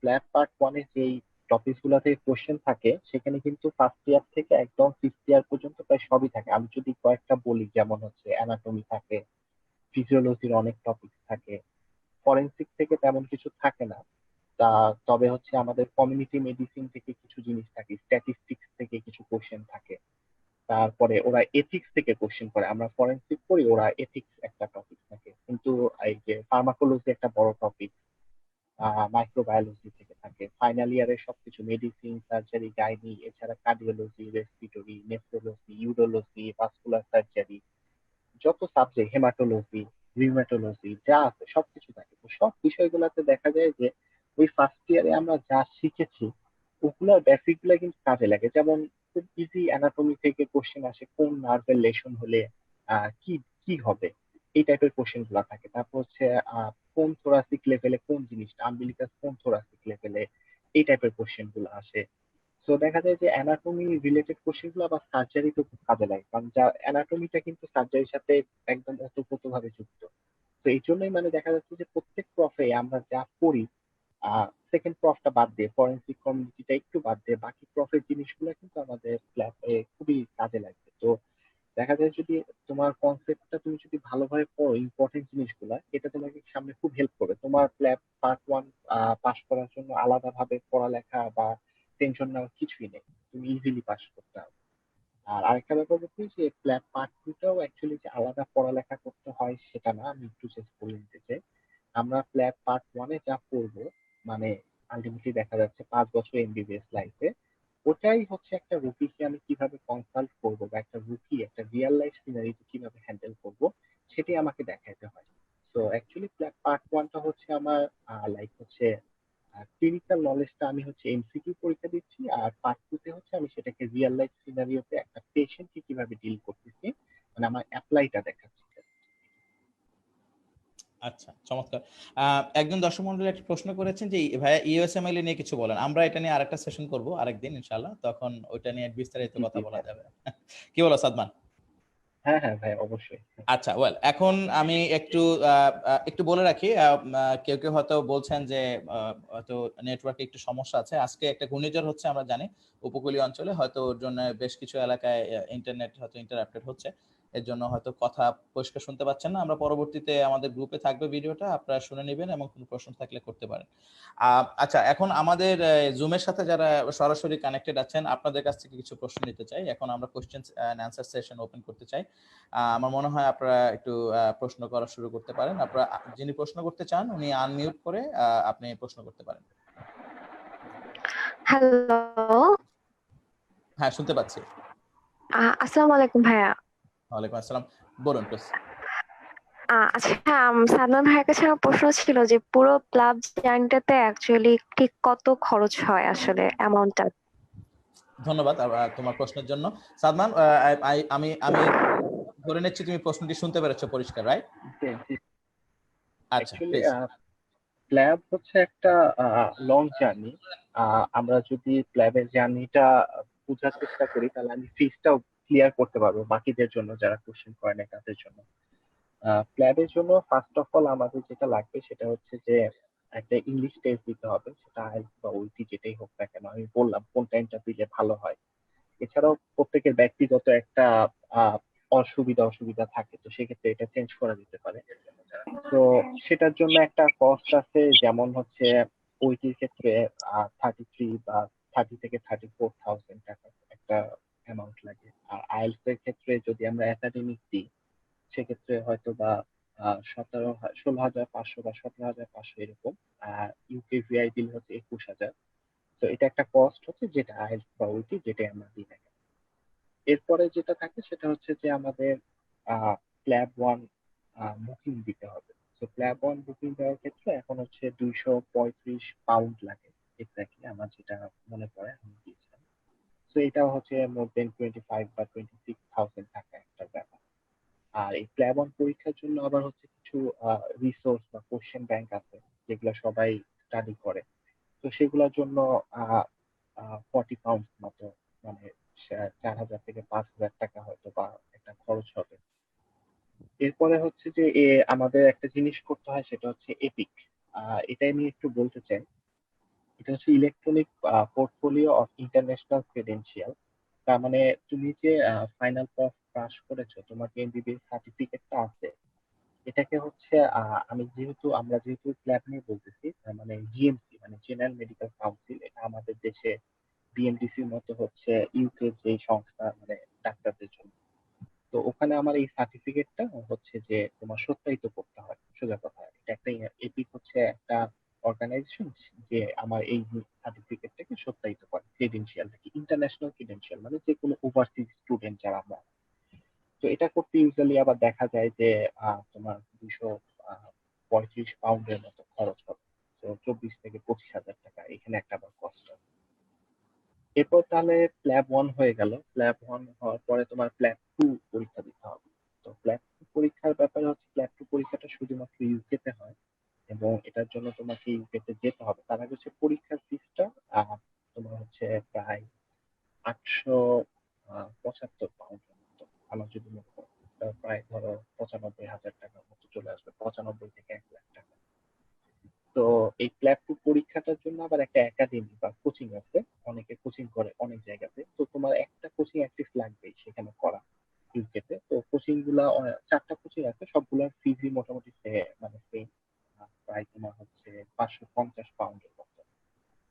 প্ল্যাব পার্ট ওয়ানে যেই টপিক গুলাতে কোশ্চেন থাকে, সেখানে কিন্তু ফার্স্ট ইয়ার থেকে একদম ফিফথ ইয়ার পর্যন্ত প্রায় সবই থাকে। আমি যদি কয়েকটা বলি, যেমন হচ্ছে অ্যানাটমি থাকে, ফিজিওলজির অনেক টপিক থাকে, ফরেনসিক থেকে তেমন কিছু থাকে না। তা তবে হচ্ছে আমাদের কমিউনিটি মেডিসিন থেকে কিছু জিনিস থাকে, স্ট্যাটিস্টিক্স থেকে কিছু কোশ্চেন থাকে, তারপরে ওরা এথিক্স থেকে কোশ্চেন করে। আমরা ফরেনসিক করি, ওরা এথিক্স একটা টপিক থাকে। কিন্তু এই যে ফার্মাকোলজি একটা বড় টপিক, মাইক্রোবায়োলজি থেকে থাকে। ফাইনাল ইয়ারের সবকিছু মেডিসিন, সার্জারি, গাইনি, এছাড়া cardiology, respiratory, nephrology, urology, vascular surgery, যত সাবজেক্ট, হেমাটোলজি, রিউমাটোলজি যা আছে সবকিছু থাকে। তো সব বিষয়গুলোতে দেখা যায় যে ওই ফার্স্ট ইয়ারে আমরা যা শিখেছি ওগুলার বেসিক গুলা কিন্তু কাজে লাগে। যেমন খুব ইজি অ্যানাটমি থেকে কোশ্চেন আসে, কোন নার্ভের লেশন হলে কি কি হবে, এই টাইপের কোশ্চেন গুলা থাকে। তারপর হচ্ছে কোন থোরাসিক লেভেলে কোন জিনিসটা, আম্বিলিকাস কোন থোরাসিক লেভেলে, এই টাইপের কোশ্চেন গুলো আসে। তো দেখা যায় যে অ্যানাটমি রিলেটেড কোশ্চেন গুলো আবার সার্জারিতে খুব কাজে লাগে, কারণ যা অ্যানাটমিটা কিন্তু সার্জারির সাথে একদম ওতপ্রোতভাবে যুক্ত। তো এই জন্যই মানে দেখা যাচ্ছে যে প্রত্যেক প্রফে আমরা যা পড়ি, সেকেন্ড প্রফটা বাদ দিয়ে, ফরেনসিক কমিউনিটিটা একটু বাদ দিয়ে, বাকি প্রফের জিনিসগুলো কিন্তু আমাদের ক্লাসে খুবই কাজে লাগবে। তো দেখা যায় যদি তোমার কনসেপ্টটা তুমি যদি ভালোভাবে পড়ো, ইম্পর্টেন্ট জিনিসগুলা, এটা তোমাকে সামনে খুব হেল্প করবে। তোমার প্ল্যাব পার্ট ওয়ান পাস করার জন্য আলাদাভাবে পড়ালেখা বা টেনশন নেওয়ার কিছুই নেই, তুমি ইজিলি পাস করতে হবে। আর আরেকটা ব্যাপার হচ্ছে যে প্ল্যাব পার্ট টুটাও অ্যাকচুয়ালি যে আলাদা পড়ালেখা করতে হয় সেটা না, আমি একটু জাস্ট বলে দিতে চাই। আমরা প্ল্যাব পার্ট ওয়ানে যা পড়বো, মানে আলটিমেটলি দেখা যাচ্ছে 5 বছর এমবিবিএস লাইফে, ওটাই হচ্ছে একটা রুগীকে আমি কিভাবে কনসাল্ট করবো বা একটা রুগী একটা রিয়েল লাইফ সিনারিতে কিভাবে হ্যান্ডেল করবো, সেটাই আমাকে দেখাইতে হয়। তো অ্যাকচুয়ালি পার্ট ওয়ানটা হচ্ছে আমার লাইক হচ্ছে ক্লিনিক্যাল নলেজটা আমি হচ্ছে এমসিকিউ পরীক্ষা দিচ্ছি, আর পার্ট টু তে হচ্ছে আমি সেটাকে রিয়েল লাইফ সিনারিওতে একটা পেশেন্টকে কিভাবে ডিল করতেছি, মানে আমার অ্যাপ্লাইটা দেখাচ্ছি। আচ্ছা, চমৎকার। একজন দর্শক মন্ডলী একটা প্রশ্ন করেছেন যে ভাইয়া ইউএসএমএল নিয়ে কিছু বলেন। আমরা এটা নিয়ে আরেকটা সেশন করব আরেকদিন ইনশাআল্লাহ, তখন ওইটা নিয়ে বিস্তারিত জি কথা জি বলা হ্যাঁ, যাবে। কি বলো সাদমান? হ্যাঁ হ্যাঁ ভাই, অবশ্যই। আচ্ছা, ওয়েল, এখন আমি একটু বলে রাখি, কেউ কেউ হয়তো বলছেন যে হয়তো নেটওয়ার্কে একটু সমস্যা আছে। আজকে একটা ঘূর্ণিঝড় হচ্ছে, আমরা জানি উপকূলীয় অঞ্চলে, হয়তো ওর জন্য বেশ কিছু এলাকায় ইন্টারনেট হয়তো ইন্টারাপ্টেড হচ্ছে, এর জন্য হয়তো কথা পরিষ্কার শুনতে পাচ্ছেন না। আমরা পরবর্তীতে আমাদের গ্রুপে থাকবে ভিডিওটা, আপনারা শুনে নেবেন এবং কোনো প্রশ্ন থাকলে করতে পারেন। আচ্ছা, এখন আমাদের জুমের সাথে যারা সরাসরি কানেক্টেড আছেন, আপনাদের কাছ থেকে কিছু প্রশ্ন নিতে চাই। এখন আমরা question and answer session open করতে চাই। আমার মনে হয় আপনারা একটু প্রশ্ন করা শুরু করতে পারেন। আপনারা যিনি প্রশ্ন করতে চান উনি আনমিউট করে আপনি প্রশ্ন করতে পারেন। হ্যালো, হ্যাঁ, শুনতে পাচ্ছি। আসসালামু আলাইকুম ভাইয়া। ওয়ালাইকুম আসসালাম, বলুন প্লিজ। আচ্ছা, সাদমান ভাইয়ের কাছে আমার প্রশ্ন ছিল যে পুরো ক্লাব জার্নিটাতে অ্যাকচুয়ালি ঠিক কত খরচ হয় আসলে অ্যামাউন্টটা? ধন্যবাদ তোমার প্রশ্নের জন্য। সাদমান, আমি আমি ধরে নিচ্ছি তুমি প্রশ্নটি শুনতে পেরেছো পরিষ্কার, রাইট? আচ্ছা, অ্যাকচুয়ালি প্লিজ। প্ল্যাব হচ্ছে একটা লং জার্নি। আমরা যদি প্ল্যাবের জার্নিটা বোঝার চেষ্টা করি, তাহলে আমি ফিসটাও ক্লিয়ার করতে পারবো বাকিদের জন্য যারা কোশ্চেন করে না তাদের জন্য। প্ল্যাবের জন্য ফার্স্ট অফ অল আমাদের যেটা লাগবে সেটা হচ্ছে যে একটা ইংলিশ টেস্ট দিতে হবে, সেটা আইএলটিএস বা ওইটি যেটাই হোক না কেন, আমি বললাম কোন টাইমটা দিলে ভালো হয়। এছাড়াও প্রত্যেকের ব্যক্তিগত একটা আহ অসুবিধা থাকে, তো সেক্ষেত্রে এটা চেঞ্জ করা যেতে পারে। তো সেটার জন্য একটা কস্ট আছে, যেমন হচ্ছে ওইটির ক্ষেত্রে 33 বা 30 থেকে 34,000 টাকা একটা অ্যামাউন্ট লাগে। আর আইএলটিএস এর ক্ষেত্রে যদি আমরা একাডেমিক দিই, সেক্ষেত্রে হয়তো বা 16,500 বা 17,500 এরকম। আর ইউকে ভিআই দিলে হচ্ছে 21,000। তো এটা একটা কস্ট হচ্ছে, যেটা আইএলটিএস বা ওইটি যেটাই আমরা দিই না কেন। এরপরে যেটা থাকে সেটা হচ্ছে যে আমাদের ক্ল্যাব ওয়ান বুকিং দিতে হবে। তো ক্ল্যাব ওয়ান বুকিং দেওয়ার ক্ষেত্রে এখন হচ্ছে 235 পাউন্ড লাগে। এক্স্যাক্টলি আমার যেটা মনে পড়ে আমি দিয়েছিলাম। তো এটা হচ্ছে মোর দেন 25 বা 26,000 টাকা একটা ব্যাপার। আর এই ক্ল্যাব ওয়ান পরীক্ষার জন্য আবার হচ্ছে কিছু রিসোর্স বা কোশ্চেন ব্যাংক আছে, যেগুলো সবাই স্টাডি করে। তো সেগুলোর জন্য 40 পাউন্ড মতো, মানে 4,000 থেকে 5,000 টাকা হয়তো বা একটা খরচ হবে। এরপরে হচ্ছে যে আমাদের একটা জিনিস করতে হয়, সেটা হচ্ছে এপিক। এটা আমি একটু বলতে চাই। এটা হচ্ছে electronic portfolio of international credential. তার মানে তুমি যে ফাইনাল পাস করেছো, তোমার যে এমবিবিএস সার্টিফিকেটটা আছে, এটাকে হচ্ছে আমরা যেহেতু ক্ল্যাব নিয়ে বলতেছি, তার মানে জিএমসি মানে জেনারেল মেডিকেল কাউন্সিল, এটা আমাদের দেশে বিএমডিসির মতো হচ্ছে ইউকে যে সংস্থা, মানে ডাক্তারদের জন্য। তো ওখানে আমার এই সার্টিফিকেটটা হচ্ছে যে তোমার সত্যায়িত করতে হয়। সোজা কথা, এটা একটা এপিক হচ্ছে একটা অর্গানাইজেশন যে আমার এই সার্টিফিকেটটাকে সত্যায়িত করে। ক্রেডেনশিয়ালটাকে ইন্টারন্যাশনাল ক্রেডেনশিয়াল, মানে যে কোনো ওভারসিজ স্টুডেন্ট যারা আমরা। তো এটা করতে ইউজুয়ালি আবার দেখা যায় যে তোমার 235 পাউন্ডের মতো খরচ হবে। তো 24,000 থেকে 25,000 টাকা এখানে একটা আবার কষ্ট। এরপর তাহলে প্ল্যাব ওয়ান হয়ে গেল। প্ল্যাব ওয়ান হওয়ার পরে তোমার প্ল্যাব টু পরীক্ষা দিতে হবে। তো প্ল্যাব টু পরীক্ষার ব্যাপারে হচ্ছে, প্ল্যাব টু পরীক্ষাটা শুধুমাত্র ইউকেতে হয়, এবং এটার জন্য তোমাকে ইউকেতে যেতে হবে। তার আগে হচ্ছে পরীক্ষার ফিসটা তোমার হচ্ছে প্রায় 875 পাউন্ডের মতো, আমার যদি মনে হয়। প্রায় ধরো 95,000 টাকার মতো চলে আসবে, 95 থেকে 1 লাখ টাকা। তো এই প্ল্যাব টু পরীক্ষাটার জন্য আবার একটা একাডেমি বা কোচিং আছে। অনেকে কোচিং করে অনেক জায়গাতে। তো তোমার একটা কোচিং অ্যাটলিস্ট লাগবেই সেখানে করা, ইউকেতে। তো কোচিং গুলা 4টা কোচিং আছে, সবগুলোর ফিজই মোটামুটি মানে সেম। প্রায় তোমার হচ্ছে 550 পাউন্ডের মতো।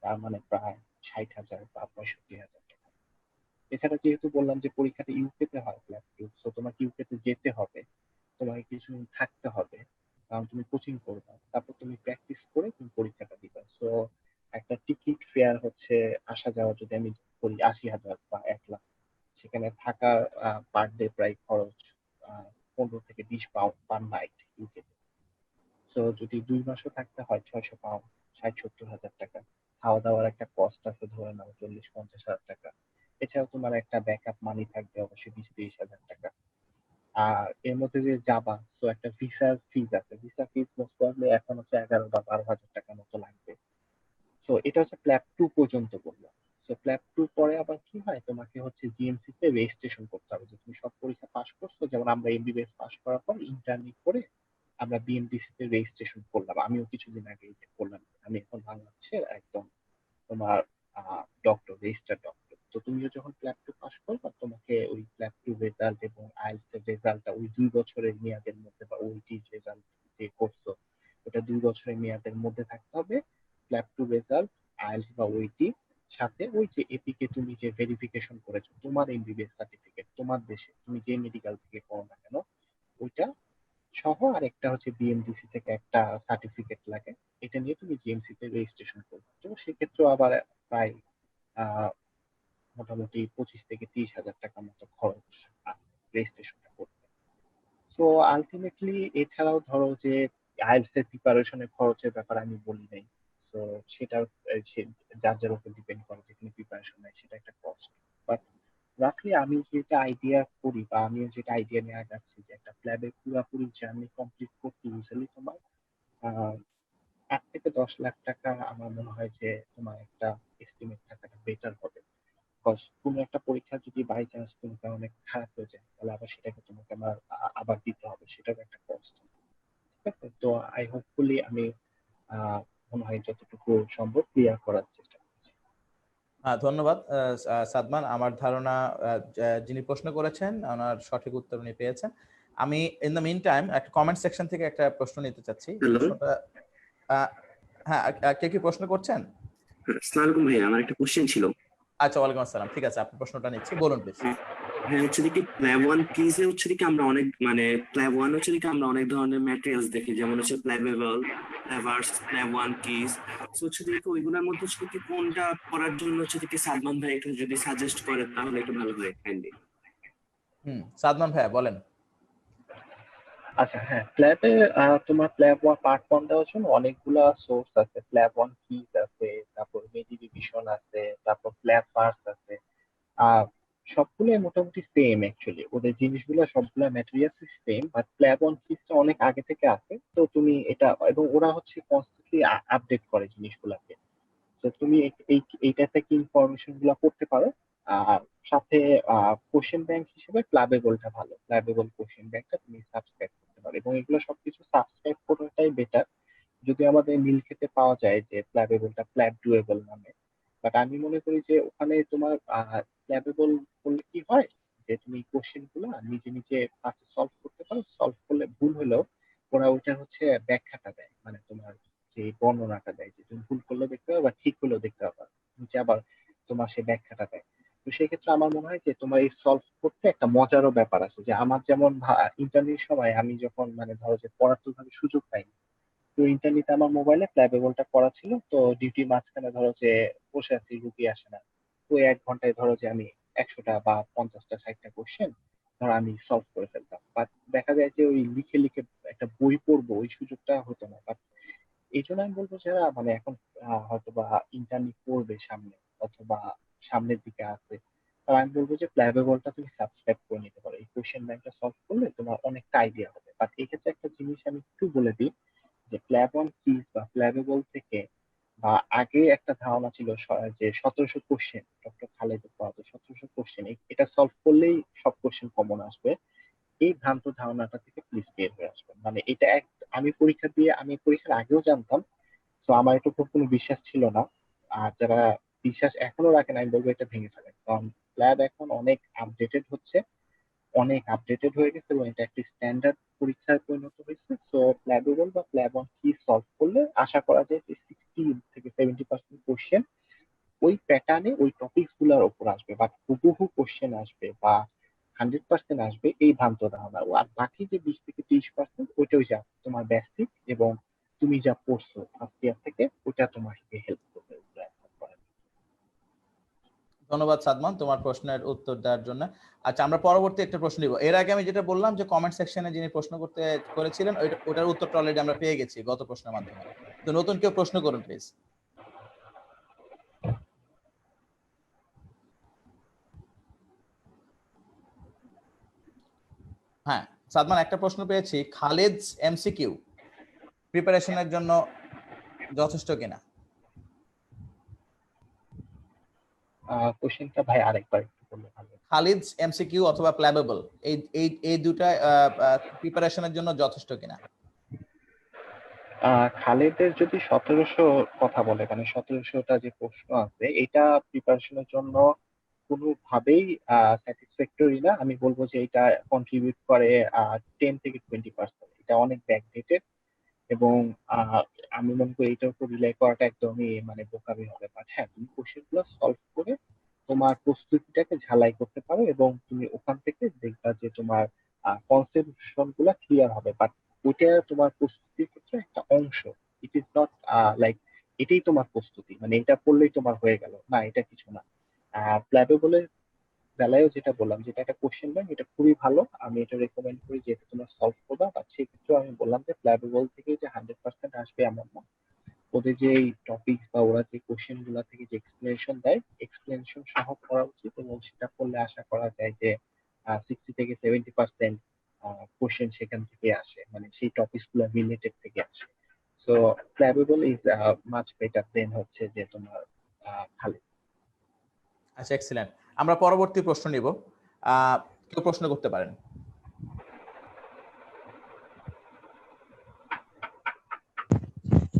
তার মানে প্রায় 60,000 বা 65,000 টাকা। এছাড়া যেহেতু বললাম যে পরীক্ষাটা ইউকেতে হয়, প্ল্যাব টু, তো তোমাকে ইউকেতে যেতে হবে, তোমাকে কিছুদিন থাকতে হবে, কারণ তুমি কোচিং করবে, তারপর তুমি প্র্যাকটিস করে তুমি পরীক্ষাটা দিবে। সো একটা টিকিট ফেয়ার হচ্ছে, আসা যাওয়া যদি আমি করি 80,000 বা 1 লাখ। সেখানে থাকা পার ডে প্রায় খরচ 15 থেকে 20 pound per night UK. So যদি 2 মাসও থাকতে হয় 600 পাউন্ড, 60-70 হাজার টাকা। খাওয়া দাওয়ার একটা কস্ট আছে, ধরে নাও 40-50 হাজার টাকা। এছাড়াও তোমার একটা ব্যাকআপ মানি থাকবে অবশ্যই 20-30 হাজার টাকা। আর এর মধ্যে যে যাবা, তো একটা ভিসার ফিজ আছে। ভিসা ফিজ মোস্ট প্রবাবলি এখন হচ্ছে 11 বা 12 হাজার টাকার মতো লাগবে। তো এটা হচ্ছে প্ল্যাব টু পর্যন্ত বললাম। তো প্ল্যাব টু পরে আবার কি হয়, তোমাকে হচ্ছে জিএমসি তে রেজিস্ট্রেশন করতে হবে, যে তুমি সব পরীক্ষা পাস করছো। যেমন আমরা এমবিবিএস পাস করার পর ইন্টার্নি করে আমরা বিএমডিসি তে রেজিস্ট্রেশন করলাম। আমিও কিছুদিন আগে এটা করলাম। আমি এখন বাংলাদেশের একদম তোমার ডক্টর, রেজিস্টার ডক্টর। তো তুমিও যখন প্ল্যাব টু পাস করবে, তোমাকে ওই প্ল্যাব টু রেজাল্ট এবং আইএলটিএস এর রেজাল্টটা ওই 2 বছরের মেয়াদের মধ্যে, বা ওইটি রেজাল্ট যে করছো ওটা 2 বছরের মেয়াদের মধ্যে থাকতে হবে। প্ল্যাব টু রেজাল্ট, আইএলটিএস বা ওইটি, সাথে ওই যে এপিকে তুমি যে ভেরিফিকেশন করেছো তোমার এমবিবিএস সার্টিফিকেট, তোমার দেশে তুমি যে মেডিকেল থেকে করো না কেন, ওইটা সহ আরেকটা হচ্ছে বিএমডিসি থেকে একটা সার্টিফিকেট লাগে। এটা নিয়ে তুমি জিএমসি তে রেজিস্ট্রেশন করবে। তো সেক্ষেত্রে আবার প্রায় আহ মোটামুটি 25 থেকে 30 হাজার টাকার মতো খরচ রেজিস্ট্রেশনটা করতে। তো আলটিমেটলি এছাড়াও ধরো যে আইএলটিএস এর প্রিপারেশনের খরচের ব্যাপার আমি বলি নাই। তো সেটা যার যার উপর ডিপেন্ড করে, যেখানে প্রিপারেশন নেয় সেটা একটা কস্ট। বাট রাফলি আমি যেটা আইডিয়া করি, বা আমি যেটা আইডিয়া নিয়ে যাচ্ছি, যে একটা প্ল্যাবের পুরোপুরি জার্নি কমপ্লিট করতে ইউজুয়ালি তোমার আহ 8 থেকে 10 লাখ টাকা আমার মনে হয় যে তোমার একটা এস্টিমেট থাকাটা বেটার হবে। বিকজ কোনো একটা পরীক্ষা যদি বাই চান্স কোনো কারণে খারাপ হয়ে যায়, তাহলে আবার সেটাকে তোমাকে আবার দিতে হবে, সেটার একটা কস্ট। ঠিক আছে, তো আই হোপফুলি আমি মনে হয় যতটুকু সম্ভব ক্লিয়ার করার চেষ্টা করছি। ধন্যবাদ সাদমান। আমার ধারণা যিনি প্রশ্ন করেছেন ওনার সঠিক উত্তর উনি পেয়েছেন। আমি ইন দ্য মিন টাইম একটা কমেন্ট সেকশন থেকে একটা প্রশ্ন নিতে চাচ্ছি। প্রশ্নটা হ্যাঁ, কে কি প্রশ্ন করছেন? আসসালামু আলাইকুম ভাইয়া, আমার একটা কোশ্চেন ছিল। আচ্ছা, ওয়ালাইকুম আসসালাম। ঠিক আছে, আপনি প্রশ্নটা নিচ্ছি, বলুন প্লিজ। হ্যাঁ হচ্ছে কি প্ল্যাব ওয়ান কিসে হচ্ছে কি আমরা অনেক মানে প্ল্যাব ওয়ান হচ্ছে কি আমরা অনেক ধরনের ম্যাটেরিয়ালস দেখি, যেমন হচ্ছে প্ল্যাবেবল, প্ল্যাবার্স, প্ল্যাব ওয়ান কিস। তো হচ্ছে কি ওইগুলোর মধ্যে হচ্ছে কি কোনটা পড়ার জন্য হচ্ছে কি সাদমান ভাই একটু যদি সাজেস্ট করে তাহলে একটু ভালো হয় কাইন্ডলি। সাদমান ভাইয়া বলেন। আচ্ছা, হ্যাঁ, প্ল্যাবে তোমার প্ল্যাব ওয়ান পার্ট ওয়ান দেওয়ার জন্য অনেকগুলা সোর্স আছে। প্ল্যাব ওয়ান কিজ আছে, তারপর মেডি রিভিশন আছে, তারপর প্ল্যাব পার্স আছে। আহ সবগুলোই মোটামুটি সেম অ্যাকচুয়ালি, ওদের জিনিসগুলো সবগুলা ম্যাটেরিয়ালস সেম, বাট প্ল্যাব অন ফিসটা অনেক আগে থেকে আছে। তো তুমি এটা, এবং ওরা হচ্ছে কনস্ট্যান্টলি আপডেট করে জিনিসগুলাকে। তো তুমি এইটা থেকে ইনফরমেশন গুলা করতে পারো। আর সাথে কোশ্চেন ব্যাংক হিসেবে প্লাবেবলটা ভালো, প্লাবেবল কোশ্চেন ব্যাংকটা তুমি সাবস্ক্রাইব করতে পারো, এবং এগুলো সবকিছু সাবস্ক্রাইব করাটাই বেটার। যদি আমাদের মিল খেতে পাওয়া যায় যে প্লাবেবলটা প্ল্যাব ডুয়েবল নামে, বাট আমি মনে করি যে ওখানে তোমার প্ল্যাবেবল করলে কি হয়, যে তুমি কোশ্চেন গুলো নিজে নিজে সলভ করতে পারো, সলভ করলে ভুল হলেও ওরা ওইটা হচ্ছে ব্যাখ্যাটা দেয়, মানে তোমার যে বর্ণনাটা দেয়, যে তুমি ভুল করলেও দেখতে পাবে বা ঠিক করলেও দেখতে পাবে, নিচে আবার তোমার সেই ব্যাখ্যাটা দেয়। তো সেই ক্ষেত্রে আমার মনে হয় যে তোমার এই সলভ করতে একটা মজারও ব্যাপার আছে। যে আমার যেমন ইন্টারভিউ সময় আমি যখন মানে ধরো যে পড়ার তো ভাবে সুযোগ পাইনি, তো ইন্টারনেটে আমার মোবাইলে প্ল্যাবেবলটা করা ছিল, তো ডিউটি মাঝখানে ধরো যে বসে আছি, রুগী আসে না, তো 1 ঘন্টায় ধরো যে আমি 100টা বা 50টা 60টা কোশ্চেন ধরো আমি সলভ করে ফেলতাম। বাট দেখা যায় যে ওই লিখে লিখে একটা বই পড়বো ওই সুযোগটা হতো না। বাট এই জন্য আমি বলবো যারা মানে এখন হয়তো বা ইন্টারনেট পড়বে সামনে, অথবা সামনের দিকে আছে, তাহলে আমি বলবো যে প্ল্যাবেবলটা তুমি সাবস্ক্রাইব করে নিতে পারো। এই কোশ্চেন ব্যাংকটা সলভ করলে তোমার অনেকটা আইডিয়া হবে। বাট এই ক্ষেত্রে একটা জিনিস আমি একটু বলে দিই, যে প্ল্যাবন কিজ বা প্ল্যাবেবল থেকে বা আগে একটা ধারণা ছিল যে 1700 কোশ্চেন, ডক্টর খালেদের পাওয়া 1700 কোশ্চেন, এটা সলভ করলেই সব কোশ্চেন কমন আসবে। এই ভ্রান্ত ধারণাটা থেকে প্লিজ বের হয়ে আসবেন। মানে এটা আমি পরীক্ষা দিয়ে, আমি পরীক্ষার আগেও জানতাম, তো আমার এটার উপর কোনো বিশ্বাস ছিল না। আর যারা বিশ্বাস এখনো রাখেন, আমি বলবো এটা ভেঙে ফেলেন, কারণ ল্যাব এখন অনেক আপডেটেড হচ্ছে, অনেক আপডেটেড হয়ে গেছে, এবং এটা একটি স্ট্যান্ডার্ড পরীক্ষায় পরিণত হয়েছে। তো প্ল্যাবেবল বা প্ল্যাব অন কি সলভ করলে আশা করা যায় যে 60 থেকে 70% কোশ্চেন ওই প্যাটার্নে ওই টপিকস গুলোর উপর আসবে, বা হুবহু কোশ্চেন আসবে বা 100% আসবে, এই ভ্রান্ত ধারণা। আর বাকি যে 20 থেকে 30% ওইটাই যা তোমার বেসিক, এবং তুমি যা পড়ছো ফার্স্ট ইয়ার থেকে, ওটা তোমাকে হেল্প করবে ওগুলো answer করার। ধন্যবাদ সাদমান তোমার প্রশ্নের উত্তর দেওয়ার জন্য। আচ্ছা, আমরা পরবর্তী একটা প্রশ্ন নিব। এর আগে আমি যেটা বললাম যে কমেন্ট সেকশনে যিনি প্রশ্ন করেছিলেন ওটার উত্তরটা অলরেডি আমরা পেয়ে গেছি গত প্রশ্নের মাধ্যমে। তো নতুন কেউ প্রশ্ন করুন প্লিজ। হ্যাঁ, সাদমান একটা প্রশ্ন পেয়েছি, খালিদ এমসিকিউ প্রিপারেশনের জন্য যথেষ্ট কিনা? কোশ্চেনটা ভাই আরেকবার একটু বললে ভালো হতো। খালিদ এমসিকিউ অথবা প্ল্যাবেবল, এই এই এই দুটা প্রিপারেশনের জন্য যথেষ্ট কিনা? খালেদের যদি 1700 কথা বলে, মানে 1700টা যে প্রশ্ন আছে, এটা প্রিপারেশনের জন্য কোনোভাবেই স্যাটিসফ্যাক্টরি না। আমি বলবো যে এটা কন্ট্রিবিউট করে 10 থেকে 20%। এটা অনেক ব্যাকডেটেড, এবং আহ, আমি মনে করি এটার উপর রিলাই করাটা একদমই মানে বোকামি হবে। বাট হ্যাঁ, তুমি কোশ্চেন গুলো সলভ করে তোমার প্রস্তুতিটাকে ঝালাই করতে পারো, এবং তুমি ওখান থেকে দেখবা যে তোমার কনসেপশন গুলা ক্লিয়ার হবে। বাট ওইটা তোমার প্রস্তুতির ক্ষেত্রে একটা অংশ। ইট ইজ নট লাইক এটাই তোমার প্রস্তুতি, মানে এটা পড়লেই তোমার হয়ে গেল না, এটা কিছু না। প্ল্যাবেবলের বেলায়ও যেটা বললাম, যেটা একটা কোশ্চেন ব্যাংক, এটা খুবই ভালো, আমি এটা রেকমেন্ড করি যে এটা তোমরা সলভ করবা। বাট সেক্ষেত্রে আমি বললাম যে প্ল্যাবেবল থেকে যে 100% আসবে এমন না। ওদের যে টপিক বা ওরা যে কোশ্চেন গুলা থেকে যে এক্সপ্লেনেশন দেয়, এক্সপ্লেনেশন সহ করা উচিত, এবং সেটা করলে আশা করা যায় যে 60 থেকে 70% কোশ্চেন সেখান থেকে আসে, মানে সেই টপিক গুলো রিলেটেড থেকে আসে। So plabable is much better than হচ্ছে যে তোমার খালি। আচ্ছা, এক্সিলেন্ট। আমরা পরবর্তী প্রশ্ন নিব। কেউ প্রশ্ন করতে পারেন।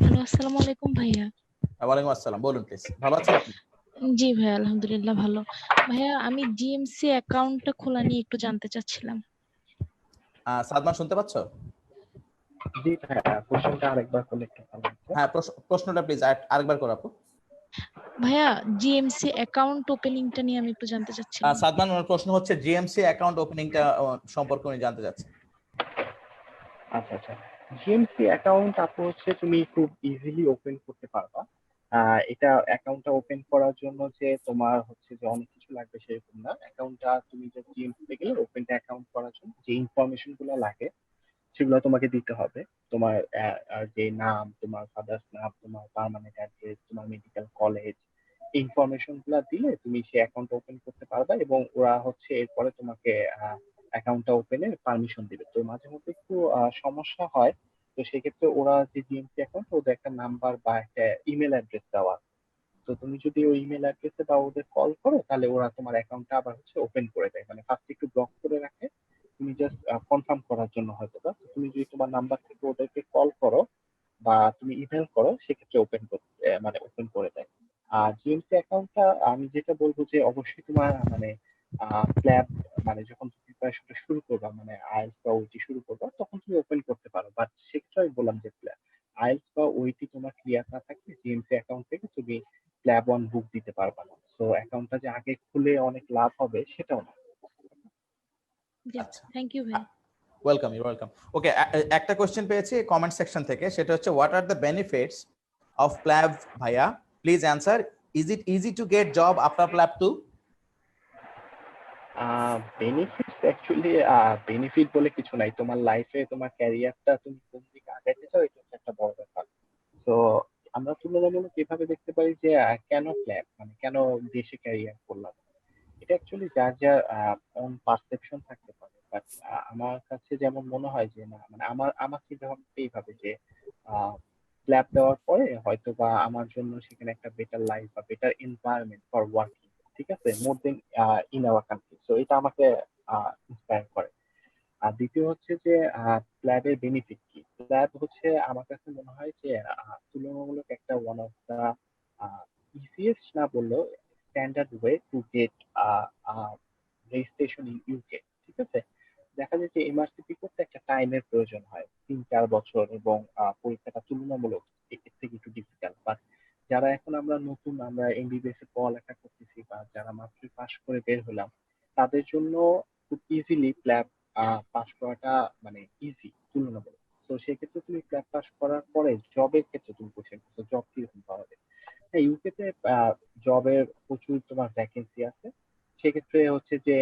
হ্যালো, আসসালামু আলাইকুম ভাইয়া। ওয়ালাইকুম আসসালাম, বলুন প্লিজ। ভালো আছেন আপনি? জি ভাইয়া, আলহামদুলিল্লাহ ভালো। ভাইয়া, আমি জিএমসি অ্যাকাউন্টটা খোলা নিয়ে একটু জানতে চাচ্ছিলাম। সাদমান শুনতে পাচ্ছ? জি ভাইয়া, কোশ্চেনটা আরেকবার করলে একটু ভালো হতো। হ্যাঁ, প্রশ্নটা প্লিজ আরেকবার করো আপু। ভাইয়া জিএমসি অ্যাকাউন্ট ওপেনিংটা নিয়ে আমি একটু জানতে চাচ্ছিলাম। সাদমান, ওনার প্রশ্ন হচ্ছে জিএমসি অ্যাকাউন্ট ওপেনিংটা সম্পর্কে উনি জানতে চাচ্ছেন। আচ্ছা আচ্ছা, জিএমসি অ্যাকাউন্ট আপু হচ্ছে তুমি খুব ইজিলি ওপেন করতে পারবা। এটা অ্যাকাউন্টটা ওপেন করার জন্য যে তোমার হচ্ছে যে অনেক কিছু লাগবে সেরকম না। অ্যাকাউন্টটা তুমি যে জিএমসি তে গেলে ওপেন অ্যাকাউন্ট করার জন্য যে ইনফরমেশন গুলো লাগে সেগুলো তোমাকে দিতে হবে। তোমার যে নাম, তোমার ফাদার্স নাম, তোমার পার্মানেন্ট অ্যাড্রেস, তোমার মেডিকেল কলেজ, এই ইনফরমেশন গুলা দিলে তুমি সেই অ্যাকাউন্ট ওপেন করতে পারবা, এবং ওরা হচ্ছে এরপরে তোমাকে অ্যাকাউন্টটা ওপেনের পারমিশন দিবে। তো মাঝে মধ্যে একটু সমস্যা হয়, তো সেক্ষেত্রে ওরা যে জিএমসি অ্যাকাউন্ট, ওদের একটা নাম্বার বা একটা ইমেল অ্যাড্রেস দেওয়া আছে। তো তুমি যদি ওই ইমেল অ্যাড্রেসে বা ওদের কল করো, তাহলে ওরা তোমার অ্যাকাউন্টটা আবার হচ্ছে ওপেন করে দেয়। মানে ফার্স্ট একটু ব্লক করে রাখে, তুমি জাস্ট কনফার্ম করার জন্য হয়তো বা। তো তুমি যদি তোমার নাম্বার থেকে ওদেরকে কল করো বা তুমি ইমেল করো, সেক্ষেত্রে ওপেন করতে মানে ওপেন করে দেয়। আর জিএমসি অ্যাকাউন্টটা আমি যেটা বলবো যে অবশ্যই তোমার মানে প্ল্যাব, মানে যখন তুমি প্রিপারেশনটা শুরু করবা, মানে আইএলটিএস বা ওইটি শুরু করবা, তখন তুমি ওপেন করতে পারো। বাট সেক্ষেত্রে আমি বললাম যে আইএলটিএস বা ওইটি তোমার ক্লিয়ার না থাকলে জিএমসি অ্যাকাউন্ট থেকে তুমি প্ল্যাব ওয়ান বুক দিতে পারবা না। তো অ্যাকাউন্টটা যে আগে খুলে অনেক লাভ হবে সেটাও না। জি, আচ্ছা, থ্যাংক ইউ ভাইয়া। Welcome, you welcome. ওকে, একটা কোশ্চেন পেয়েছি কমেন্ট সেকশন থেকে, সেটা হচ্ছে what are the benefits of PLAB ভাইয়া, please answer. Is it easy to get job after PLAB 2? Benefits actually benefit বলে কিছু নাই। তোমার লাইফে তোমার ক্যারিয়ারটা তুমি কোন দিকে আগাইতে চাও, এটা হচ্ছে একটা বড় ব্যাপার। তো আমরা তুলনামূলক এভাবে দেখতে পারি যে কেন প্ল্যান, মানে কেন দেশে ক্যারিয়ার করলাম, এটা অ্যাকচুয়ালি যার যার অন পারসেপশন থাকতে পারে। বাট আমার কাছে যেমন মনে হয় যে না, মানে আমার চিন্তা ভাবনা এইভাবে যে প্ল্যাব দেওয়ার পরে হয়তো বা আমার জন্য সেখানে একটা বেটার লাইফ বা বেটার এনভায়রনমেন্ট ফর ওয়ার্কিং, ঠিক আছে, মোর দেন ইন আওয়ার কান্ট্রি। সো এটা আমাকে ইন্সপায়ার করে। আর দ্বিতীয় হচ্ছে যে প্ল্যাবের বেনিফিট কি। প্ল্যাব হচ্ছে আমার কাছে মনে হয় যে তুলনামূলক একটা ওয়ান অফ দা ইজিয়েস্ট না বললেও standard way to get registration in UK, ঠিক আছে। দেখা যায় যে এমআরসিপি করতে একটা টাইমের প্রয়োজন হয়, 3-4 বছর, এবং পরীক্ষাটা তুলনামূলক এর থেকে একটু ডিফিকাল্ট। বাট যারা এখন আমরা নতুন, আমরা এমবিবিএস এ পড়ালেখা করতেছি বা যারা মাত্র পাশ করে বের হলাম, তাদের জন্য খুব ইজিলি প্ল্যাব পাস করাটা মানে ইজি তুলনামূলক। তো সেক্ষেত্রে তুমি প্ল্যাব পাস করার পরে জবের ক্ষেত্রে তুমি কোশ্চেন করছো জব কিরকম পাওয়া যায়। হ্যাঁ, ইউকেতে জবের প্রচুর তোমার ভ্যাকেন্সি আছে। সেক্ষেত্রে হচ্ছে যে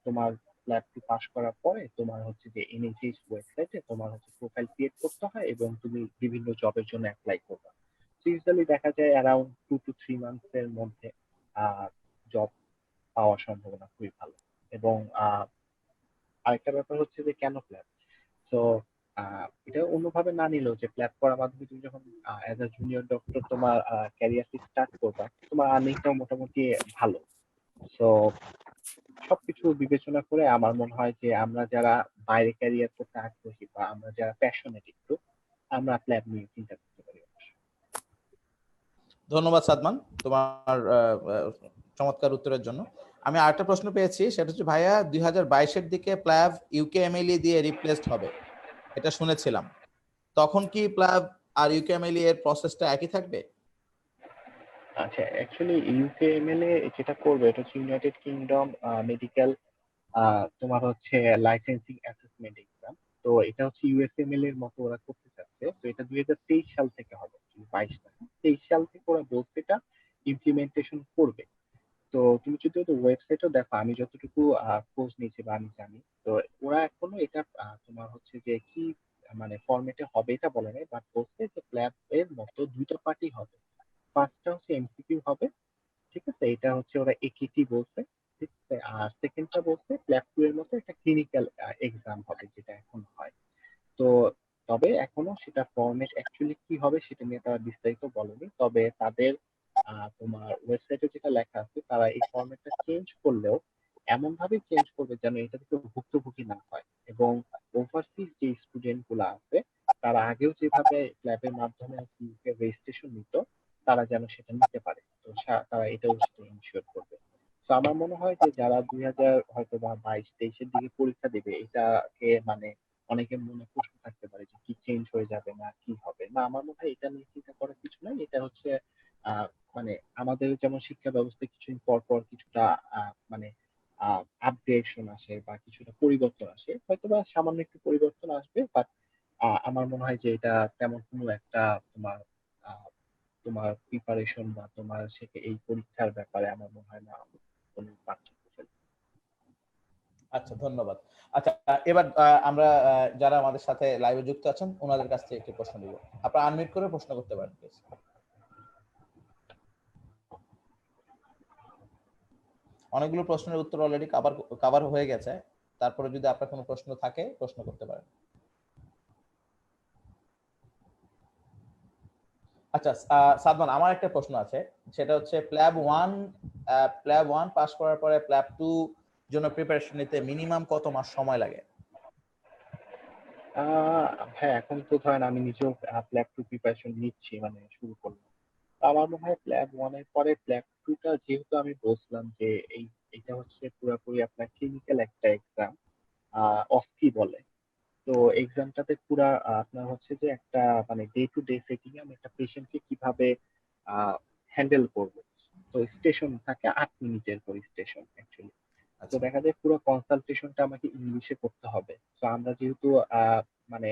তোমার ল্যাবটি পাস করার পরে তোমার হচ্ছে যে এনএইচএস ওয়েবসাইটে তোমার হচ্ছে প্রোফাইল ক্রিয়েট করতে হয়, এবং তুমি বিভিন্ন জবের জন্য অ্যাপ্লাই করবে। ইউজুয়ালি দেখা যায় অ্যারাউন্ড 2 to 3 মান্থস এর মধ্যে জব পাওয়ার সম্ভাবনা খুবই ভালো। এবং আরেকটা ব্যাপার হচ্ছে যে কেন প্ল্যাব। তো এটা অন্যভাবে না নিলেও যে প্ল্যাব করার মাধ্যমে তুমি যখন অ্যাজ আ জুনিয়র ডক্টর তোমার ক্যারিয়ারটি স্টার্ট করবা, তোমার আর্নিংটাও মোটামুটি ভালো। তো সবকিছু বিবেচনা করে আমার মনে হয় যে আমরা যারা বাইরে ক্যারিয়ার করতে আগ্রহী বা আমরা যারা প্যাশনেট একটু, আমরা প্ল্যাব নিয়ে চিন্তা করতে পারি। ধন্যবাদ সাদমান তোমার চমৎকার উত্তরের জন্য। আমি আরেকটা প্রশ্ন পেয়েছি, সেটা হচ্ছে ভাইয়া 2022-এর দিকে প্ল্যাব ইউকেএমএলই দিয়ে রিপ্লেসড হবে, এটা শুনেছিলাম। তখন কি প্ল্যাব আর ইউকেএমএলই এর প্রসেসটা একই থাকবে? আচ্ছা, অ্যাকচুয়ালি ইউকেএমএল এ যেটা করবে এটা হচ্ছে ইউনাইটেড কিংডম মেডিকেল তোমার হচ্ছে লাইসেন্সিং অ্যাসেসমেন্ট এক্সাম। তো এটা হচ্ছে ইউএসএমএল এর মতো ওরা করতে চাচ্ছে। তো এটা 2023 সাল থেকে হবে, 22 না, 23 সাল থেকে ওরা বলছে এটা ইমপ্লিমেন্টেশন করবে। তো তুমি যদি ওদের ওয়েবসাইটও দেখো, আমি যতটুকু খোঁজ নিয়েছি বা আমি জানি, তো ওরা এখনো এটা তোমার হচ্ছে যে কি মানে ফরম্যাটে হবে এটা বলে নাই, বাট বলছে যে প্ল্যাব এর মতো দুইটা পার্টি হবে। ফার্স্টটা হচ্ছে এমসিকিউ হবে, ঠিক আছে, এটা হচ্ছে ওরা একিটি বলছে, ঠিক আছে। আর সেকেন্ডটা বলছে প্ল্যাব টু এর মতো একটা ক্লিনিক্যাল এক্সাম হবে, যেটা এখন হয়। তো তবে এখনো সেটা ফরম্যাট অ্যাকচুয়ালি কি হবে সেটা নিয়ে তারা বিস্তারিত বলেনি। তবে তাদের তোমার ওয়েবসাইটে যেটা লেখা আছে, তারা এই ফরম্যাটটা চেঞ্জ করলেও এমন ভাবে চেঞ্জ করবে যেন এটা থেকে ভুক্তভোগী না হয়, এবং ওভারসিজ যে স্টুডেন্ট গুলা আছে তারা আগেও যেভাবে ল্যাবের মাধ্যমে রেজিস্ট্রেশন নিত, তারা যেন সেটা নিতে পারে। তো তারা এটাও সেটা ইনশিওর করবে। তো আমার মনে হয় যে যারা 2000 হয়তো বা 22-23-এর দিকে পরীক্ষা দেবে, এটাকে মানে অনেকের মনে প্রশ্ন থাকতে পারে যে কি চেঞ্জ হয়ে যাবে না কি হবে না। আমার মনে হয় এটা নিয়ে চিন্তা করার কিছু নাই। এটা হচ্ছে মানে আমাদের যেমন শিক্ষা ব্যবস্থায় কিছুদিন পর পর কিছুটা মানে আপগ্রেডেশন আসে বা কিছুটা পরিবর্তন আসে, হয়তো বা সামান্য একটু পরিবর্তন আসবে, বাট আমার মনে হয় যে এটা তেমন কোনো একটা তোমার আহ, তোমার প্রিপারেশন বা তোমার এই পরীক্ষার ব্যাপারে আমার মনে হয় না কোনো পার্থক্য ফেলবে। আচ্ছা, ধন্যবাদ। আচ্ছা, এবার আমরা যারা আমাদের সাথে লাইভে যুক্ত আছেন ওনাদের কাছ থেকে একটি প্রশ্ন নিব। আপনারা আনমিউট করে প্রশ্ন করতে পারেন প্লিজ। অনেকগুলো প্রশ্নের উত্তর অলরেডি কভার হয়ে গেছে, তারপরে যদি আপনার কোনো প্রশ্ন থাকে প্রশ্ন করতে পারেন। আচ্ছা, সাদমান, আমার একটা প্রশ্ন আছে, সেটা হচ্ছে প্ল্যাব 1 পাস করার পরে প্ল্যাব 2 জন্য প্রিপারেশন নিতে মিনিমাম কত মাস সময় লাগে? হ্যাঁ, এখন তো ধরেন আমি নিজেও প্ল্যাব টু প্রিপারেশন নিচ্ছি, মানে শুরু করলাম। তো আমার মনে হয় প্ল্যাব ওয়ান এর পরে প্ল্যাব টুটা, যেহেতু আমি বলছিলাম যে এটা হচ্ছে পুরোপুরি আপনার ক্লিনিক্যাল একটা এক্সাম, অফকি বলে। তো এক্সামটাতে পুরা আপনার হচ্ছে যে একটা মানে ডে টু ডে সেটিং এ আমি একটা পেশেন্টকে কিভাবে হ্যান্ডেল করব। তো স্টেশন থাকে 8 মিনিটের করে স্টেশন অ্যাকচুয়ালি। তো আচ্ছা, দেখা যায় পুরো কনসালটেশনটা আমাকে ইংলিশে করতে হবে। তো আমরা যেহেতু মানে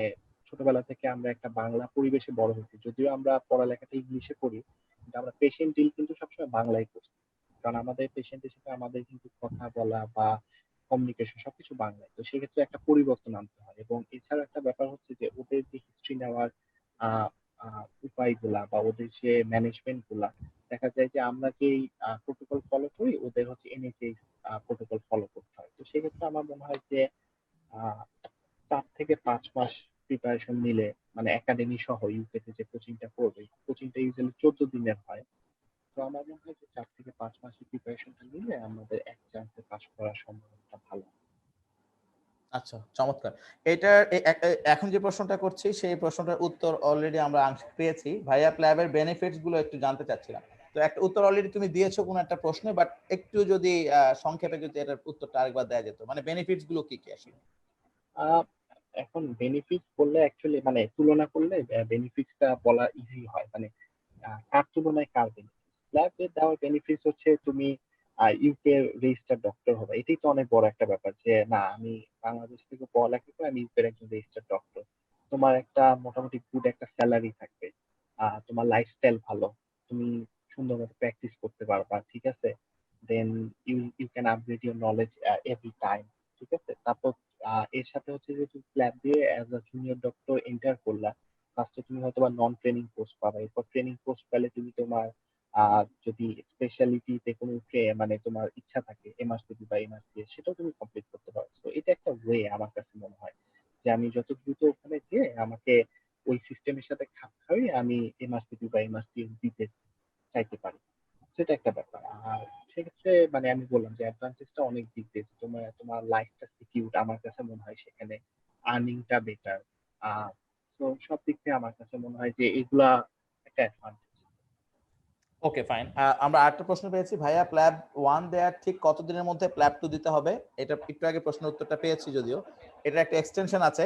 ছোটবেলা থেকে আমরা একটা বাংলা পরিবেশে বড় হয়েছি, যদিও আমরা পড়ালেখাটা ইংলিশে করি, কিন্তু আমরা পেশেন্ট ডিল কিন্তু সবসময় বাংলায় করছি। কারণ আমাদের পেশেন্টের সাথে আমাদের কিন্তু কথা বলা বা কমিউনিকেশন সবকিছু বাংলায়। তো সেক্ষেত্রে একটা পরিবর্তন আনতে হয়, এবং এছাড়া একটা ব্যাপার হচ্ছে যে ওদের যে হিস্ট্রি নেওয়ার আহ উপায়গুলা বা ওদের যে ম্যানেজমেন্ট গুলা, দেখা যায় যে আমরা যেই প্রোটোকল ফলো করি ওদের হচ্ছে এনএচএস প্রোটোকল ফলো করতে হয়। তো সেক্ষেত্রে আমার মনে হয় যে আহ 4 থেকে 5 মাস প্রিপারেশন নিলে, মানে একাডেমি সহ ইউকেতে যে কোচিংটা করবে, কোচিংটা ইউজুয়ালি 14 দিনের হয়। তো আমার মনে হয় যে 4 থেকে 5 মাসের প্রিপারেশনটা নিলে আমাদের এক চান্সে পাস করার সম্ভাবনাটা ভালো। আচ্ছা, চমৎকার। এখন যে প্রশ্নটা করছি সেই প্রশ্নটার উত্তর অলরেডি আমরা আংশিক পেয়েছি। ভাইয়া, প্ল্যাবের বেনিফিটস গুলো একটু জানতে চাচ্ছিলাম। তো একটা উত্তর অলরেডি তুমি দিয়েছো কোনো একটা প্রশ্নে, বাট একটু যদি সংক্ষেপে যদি এটার উত্তরটা আরেকবার দেওয়া যেত, মানে বেনিফিটস গুলো কি কি আসলে? আহ, এখন বেনিফিট বললে অ্যাকচুয়ালি মানে তুলনা করলে বেনিফিটটা বলা ইজি হয়, মানে কার তুলনায় কার বেনিফিট। ল্যাবে দেওয়ার বেনিফিট হচ্ছে তুমি ইউকে রেজিস্টার ডক্টর হবে, এটাই তো অনেক বড় একটা ব্যাপার যে না আমি বাংলাদেশ থেকে পড়ালেখা করে আমি ইউকের একজন রেজিস্টার ডক্টর। তোমার একটা মোটামুটি গুড একটা স্যালারি থাকবে, তোমার লাইফস্টাইল ভালো, তুমি সুন্দর মতো প্র্যাকটিস করতে পারবা, ঠিক আছে। Then you you can upgrade your knowledge every time, ঠিক আছে। তারপর এর সাথে হচ্ছে যে তুমি প্ল্যাব দিয়ে as a junior doctor enter করলা, ফার্স্টে তুমি হয়তো বা নন ট্রেনিং পোস্ট পাবে, এরপর ট্রেনিং পোস্ট পেলে তুমি তোমার যদি স্পেশালিটিতে কোনো মানে তোমার ইচ্ছা থাকে এমআরসিপি বা এমআরসিএস, সেটাও তুমি কমপ্লিট করতে পারো। তো এটা একটা ওয়ে আমার কাছে মনে হয় যে আমি যত দ্রুত ওখানে গিয়ে আমাকে ওই সিস্টেমের সাথে খাপ খাইয়ে আমি এমআরসিপি বা এমআরসিএস দিতে চাইতে পারি। সেটা একটা ব্যাপার। আর সেক্ষেত্রে মানে আমি বললাম যে অ্যাডভান্টেজটা অনেক দিক দিয়ে, তোমার তোমার লাইফটা সিকিউর আমার কাছে মনে হয় সেখানে, আর্নিংটা বেটার। তো সব দিক থেকে আমার কাছে মনে হয় যে এগুলা একটা অ্যাডভান্টেজ। ওকে, ফাইন। আমরা আরেকটা প্রশ্ন পেয়েছি, ভাইয়া প্ল্যাব 1 দেওয়ার ঠিক কতদিনের মধ্যে প্ল্যাব 2 দিতে হবে? এটা একটু আগে প্রশ্নের উত্তরটা পেয়েছি, যদিও এটা একটা এক্সটেনশন আছে।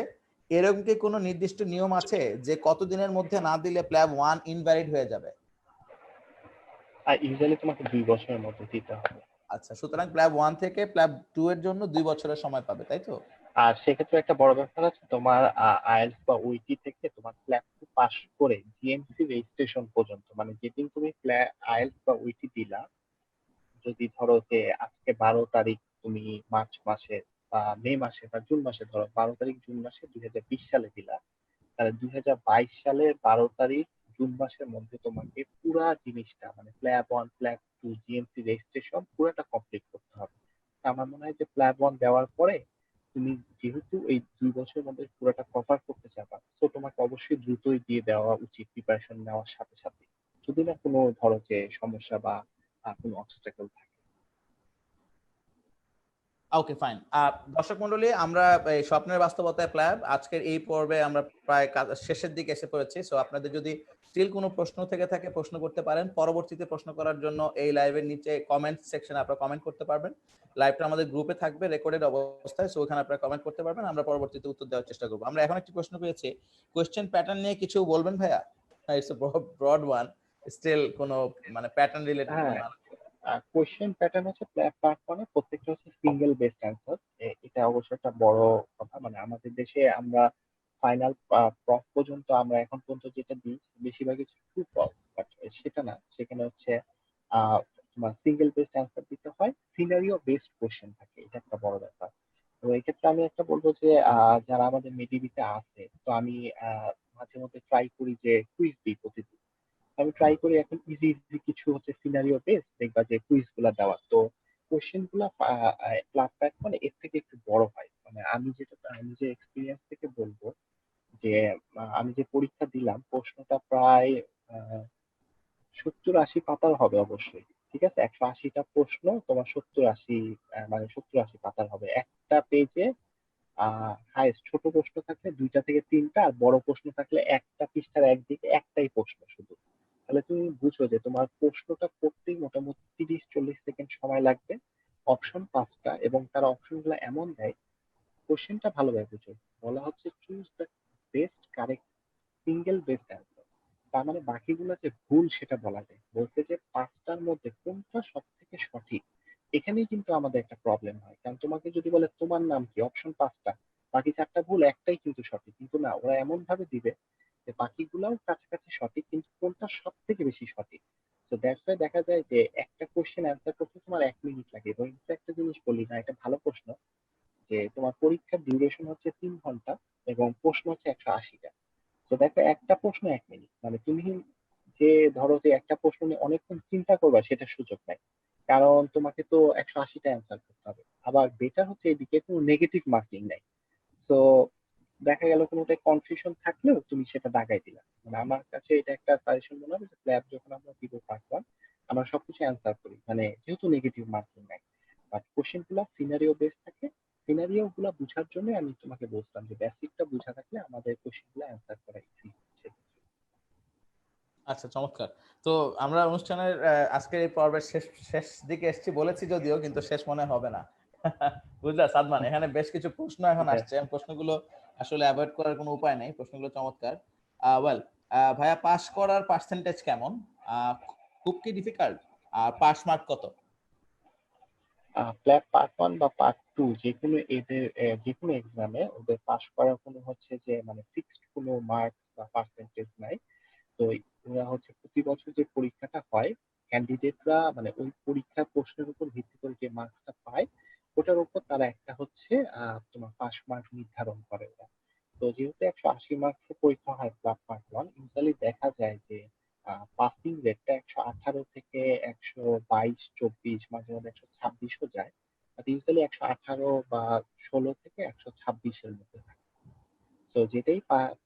এরকম কি কোনো নির্দিষ্ট নিয়ম আছে যে কতদিনের মধ্যে না দিলে প্ল্যাব 1 ইনভ্যালিড হয়ে যাবে? আর ইউজুয়ালি তোমাকে 2 বছরের মধ্যে দিতে হবে। আচ্ছা, সুতরাং প্ল্যাব 1 থেকে প্ল্যাব 2 এর জন্য 2 বছরের সময় পাবে, তাই তো? আর সেক্ষেত্রে একটা বড় ব্যাপার আছে, তোমার আইএলটিএস বা ওইটি থেকে তোমার ক্লাস পাস করে জিএমসি রেজিস্ট্রেশন পর্যন্ত, মানে যেদিন তুমি আইএলটিএস বা ওইটি দিলা, যদি ধরো যে আজকে 12 তারিখ তুমি মার্চ মাসে বা মে মাসে বা জুন মাসে, ধরো 12 তারিখ জুন মাসে 2020 সালে দিলা, তাহলে 2022 সালের 12 তারিখ জুন মাসের মধ্যে তোমাকে পুরা জিনিসটা মানে প্ল্যাব ওয়ান প্ল্যাব টু জিএমসি রেজিস্ট্রেশন পুরোটা কমপ্লিট করতে হবে। তা আমার মনে হয় যে প্ল্যাব ওয়ান দেওয়ার পরে তুমি যেহেতু এই 2 বছরের মধ্যে পুরোটা কভার করতে চাবা, তো তোমাকে অবশ্যই দ্রুতই দিয়ে দেওয়া উচিত প্রিপারেশন নেওয়ার সাথে সাথে, যদি না কোনো ধরো যে সমস্যা বা কোনো অবস্টাকেল থাকে। ওকে, ফাইন। দর্শক মণ্ডলী, আমরা এই স্বপ্নের বাস্তবতায় প্ল্যাব আজকের এই পর্বে আমরা প্রায় শেষের দিকে এসে পড়েছি। সো আপনাদের যদি স্টিল কোনো প্রশ্ন থেকে থাকে প্রশ্ন করতে পারেন। পরবর্তীতে প্রশ্ন করার জন্য এই লাইভের নিচে কমেন্ট সেকশনে আপনারা কমেন্ট করতে পারবেন। লাইভটা আমাদের গ্রুপে থাকবে রেকর্ডেড অবস্থায়, সো ওখানে আপনারা কমেন্ট করতে পারবেন, আমরা পরবর্তীতে উত্তর দেওয়ার চেষ্টা করব। আমরা এখন একটি প্রশ্ন পেয়েছি, কোয়েশ্চেন প্যাটার্ন নিয়ে কিছু বলবেন ভাইয়া? It's a broad one, still কোনো মানে প্যাটার্ন রিলেটেড হ্যাঁ, কোনো কোশ্চেন প্যাটার্ন হচ্ছে পার্ট ওয়ানে প্রত্যেকটা হচ্ছে সিঙ্গেল বেস্ট অ্যান্সার। এটা অবশ্য একটা বড় কথা, মানে আমাদের দেশে আমরা ফাইনাল প্রফ পর্যন্ত আমরা এখন পর্যন্ত যেটা দিই বেশিরভাগই ট্রু ফলস, বাট সেটা না, সেখানে হচ্ছে আহ তোমার সিঙ্গেল বেস্ট অ্যান্সার দিতে হয়, সিনারিও বেসড কোশ্চেন থাকে, এটা একটা বড় ব্যাপার। তো এই ক্ষেত্রে আমি একটা বলবো যে যারা আমাদের মেডিবিতে আছে, তো আমি মাঝে মধ্যে ট্রাই করি যে কুইজ দিই প্রতিদিন। আমি ট্রাই করি এখন ইজি ইজি কিছু হচ্ছে সিনারিও বেস দেখবা যে কুইজ গুলা দেওয়া, তো কোশ্চেন গুলা প্ল্যাটফর্ম মানে এর থেকে একটু বড় হয়। মানে আমি যে এক্সপিরিয়েন্স থেকে বলবো যে আমি যে পরীক্ষা দিলাম প্রশ্নটা প্রায় 70-80 পাতার হবে অবশ্যই। ঠিক আছে, 180টা প্রশ্ন তোমার 70-80 মানে 70-80 পাতার হবে একটা পেজে। হাইস্ট ছোট প্রশ্ন থাকলে 2টা থেকে 3টা, আর বড় প্রশ্ন থাকলে একটা পৃষ্ঠার একদিকে একটাই প্রশ্ন শুধু। তাহলে তুমি বুঝো যে তোমার প্রশ্নটা করতেই মোটামুটি 30-40 সেকেন্ড সময় লাগবে। অপশন 5টা, এবং তারা অপশন গুলো এমন দেয়, কোশ্চেনটা ভালোভাবে বুঝো, বলা হচ্ছে choose the best correct single best answer. তার মানে বাকিগুলো যে ভুল সেটা বলা যায়, বলতে যে 5টার মধ্যে কোনটা সব থেকে সঠিক। এখানেই কিন্তু আমাদের একটা প্রবলেম হয়, কারণ তোমাকে যদি বলে তোমার নাম কি, অপশন 5টা, বাকি 4টা ভুল, একটাই কিন্তু সঠিক। কিন্তু না, ওরা এমন ভাবে দিবে যে বাকিগুলোও কাছাকাছি সঠিক, কিন্তু কোনটা সব থেকে বেশি সঠিক। তো দ্যাটস ওয়াই দেখা যায় যে একটা কোশ্চেন অ্যান্সার করতে তোমার 1 মিনিট লাগে। এবং একটা জিনিস বলি, না এটা ভালো প্রশ্ন, যে তোমার পরীক্ষার ডিউরেশন হচ্ছে 3 ঘন্টা এবং প্রশ্ন হচ্ছে 180টা। তো দেখো একটা প্রশ্ন 1 মিনিট, মানে তুমি যে ধরো যে একটা প্রশ্ন নিয়ে অনেকক্ষণ চিন্তা করবা সেটার সুযোগ নাই, কারণ তোমাকে তো 180টা অ্যান্সার করতে হবে। আবার বেটার হচ্ছে এদিকে কোনো নেগেটিভ মার্কিং নাই। তো দেখা গেল কোনোটাই কনফিউশন থাকলেও তুমি সেটা দাগাই দিলা। মানে আমার কাছে এটা একটা সাজেশন মনে হবে যে স্ল্যাব যখন আমরা দিব পার্ট ওয়ান, আমরা সবকিছু অ্যান্সার করি, মানে যেহেতু নেগেটিভ মার্কিং নাই, বাট কোশ্চেন গুলা সিনারিও বেস থাকে। সিনারিও গুলা বুঝার জন্য আমি তোমাকে বলতাম যে বেসিকটা বুঝা থাকলে আমাদের কোশ্চেন গুলা অ্যান্সার করা ইজি। আচ্ছা, চমৎকার। তো আমরা অনুষ্ঠানের আজকের এই পর্বের শেষ শেষ দিকে এসেছি বলেছি যদিও, কিন্তু শেষ মনে হবে না। বুঝলা সাদমান, এখানে বেশ কিছু প্রশ্ন এখন ওকে। আসছে, আমি প্রশ্নগুলো আসলে অ্যাভয়েড করার কোনো উপায় নেই, প্রশ্নগুলো চমৎকার। ওয়েল, ভাইয়া পাস করার পার্সেন্টেজ কেমন? আহ, খুব কি ডিফিকাল্ট? আর পাস মার্ক কত? ফ্ল্যাট পার্ট ওয়ান বা পার্ট টু যে কোনো এদের যে কোনো এক্সামে ওদের পাস করার কোনো হচ্ছে যে মানে ফিক্সড কোনো মার্ক বা পার্সেন্টেজ নাই। তো ওরা হচ্ছে প্রতি বছর যে পরীক্ষাটা হয়, ক্যান্ডিডেটরা মানে ওই পরীক্ষার প্রশ্নের উপর ভিত্তি করে যে মার্কসটা পায়, ওটার উপর তারা একটা হচ্ছে তোমার পাস মার্ক নির্ধারণ করে ওরা। তো যেহেতু 180 মার্কসের পরীক্ষা হয় ক্লাব পার্ট ওয়ান, ইউজুয়ালি দেখা যায় যে পাসিং রেটটা 118 থেকে 122-24, মাঝে মাঝে 126ও যায়। বাট ইউজুয়ালি 118 বা 16 থেকে 126-এর মধ্যে থাকে। তো যেটাই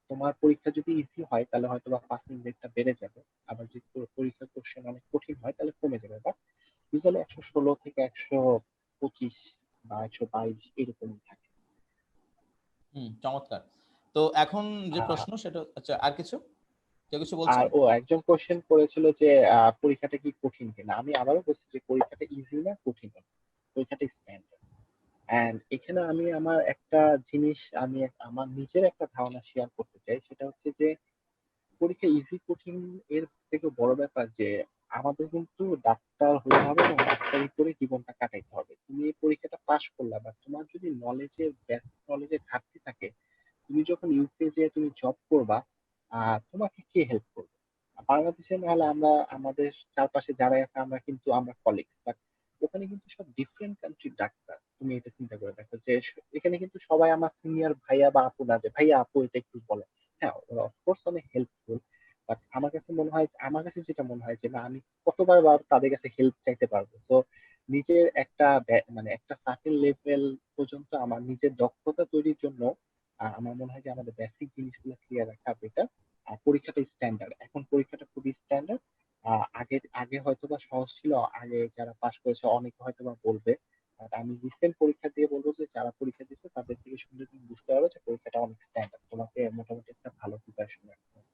তোমার পরীক্ষা যদি ইজি হয় তাহলে হয়তো বা পাসিং রেটটা বেড়ে যাবে, আবার যদি পরীক্ষার কোশ্চেন অনেক কঠিন হয় তাহলে কমে যাবে। বাট ইউজুয়ালি 116 থেকে 125 বা 122 এরকমই থাকে। চমৎকার। তো এখন যে আহ, প্রশ্ন সেটা, আচ্ছা আর কিছু, কেউ কিছু বলছেন? আর একজন কোশ্চেন করেছিল যে পরীক্ষাটা কি কঠিন কিনা। আমি আবারও বলছি যে পরীক্ষাটা ইজি না কঠিন না, পরীক্ষাটা স্ট্যান্ডার্ড। এন্ড এখানে আমি আমার একটা জিনিস, আমার নিজের একটা ধারণা শেয়ার করতে চাই, সেটা হচ্ছে যে পরীক্ষা ইজি কঠিন এর থেকে বড় ব্যাপার যে আমাদের কিন্তু ডাক্তার হতে হবে এবং ডাক্তারি করে জীবনটা কাটাইতে হবে। তুমি এই পরীক্ষাটা পাশ করলা, বা তোমার যদি বেসিক নলেজের ঘাটতি থাকে, তুমি যখন ইউকে যে তুমি জব করবা, তোমাকে কে হেল্প করবে? বাংলাদেশে নাহলে আমরা আমাদের চারপাশে যারা আছে আমরা কলিগ, বাট ওখানে কিন্তু সব ডিফারেন্ট কান্ট্রির ডাক্তার। তুমি এটা চিন্তা করে দেখো যে এখানে কিন্তু সবাই আমার সিনিয়র ভাইয়া বা আপু না, যে ভাইয়া আপু এটা একটু বলে। হ্যাঁ, ওরা অফকোর্স অনেক হেল্পফুল, বাট আমার কাছে যেটা মনে হয় যে না, আমি কতবার বা তাদের কাছে হেল্প চাইতে পারবো। তো নিজের একটা মানে একটা সার্টেন লেভেল পর্যন্ত আমার নিজের দক্ষতা তৈরির জন্য আমার মনে হয় যে আমাদের বেসিক জিনিসগুলো ক্লিয়ার রাখা বেটার। আর পরীক্ষাটা স্ট্যান্ডার্ড, এখন পরীক্ষাটা খুবই স্ট্যান্ডার্ড। আগে আগে হয়তোবা সহজ ছিল, আগে যারা পাশ করেছে অনেকে হয়তোবা বলবে, আর আমি রিসেন্ট পরীক্ষা দিয়ে বলবো যে যারা পরীক্ষা দিচ্ছে তাদের থেকে শুনলে তুমি বুঝতে পারবে যে পরীক্ষাটা অনেক স্ট্যান্ডার্ড, তোমাকে মোটামুটি একটা ভালো প্রিপারেশন রাখতে হবে।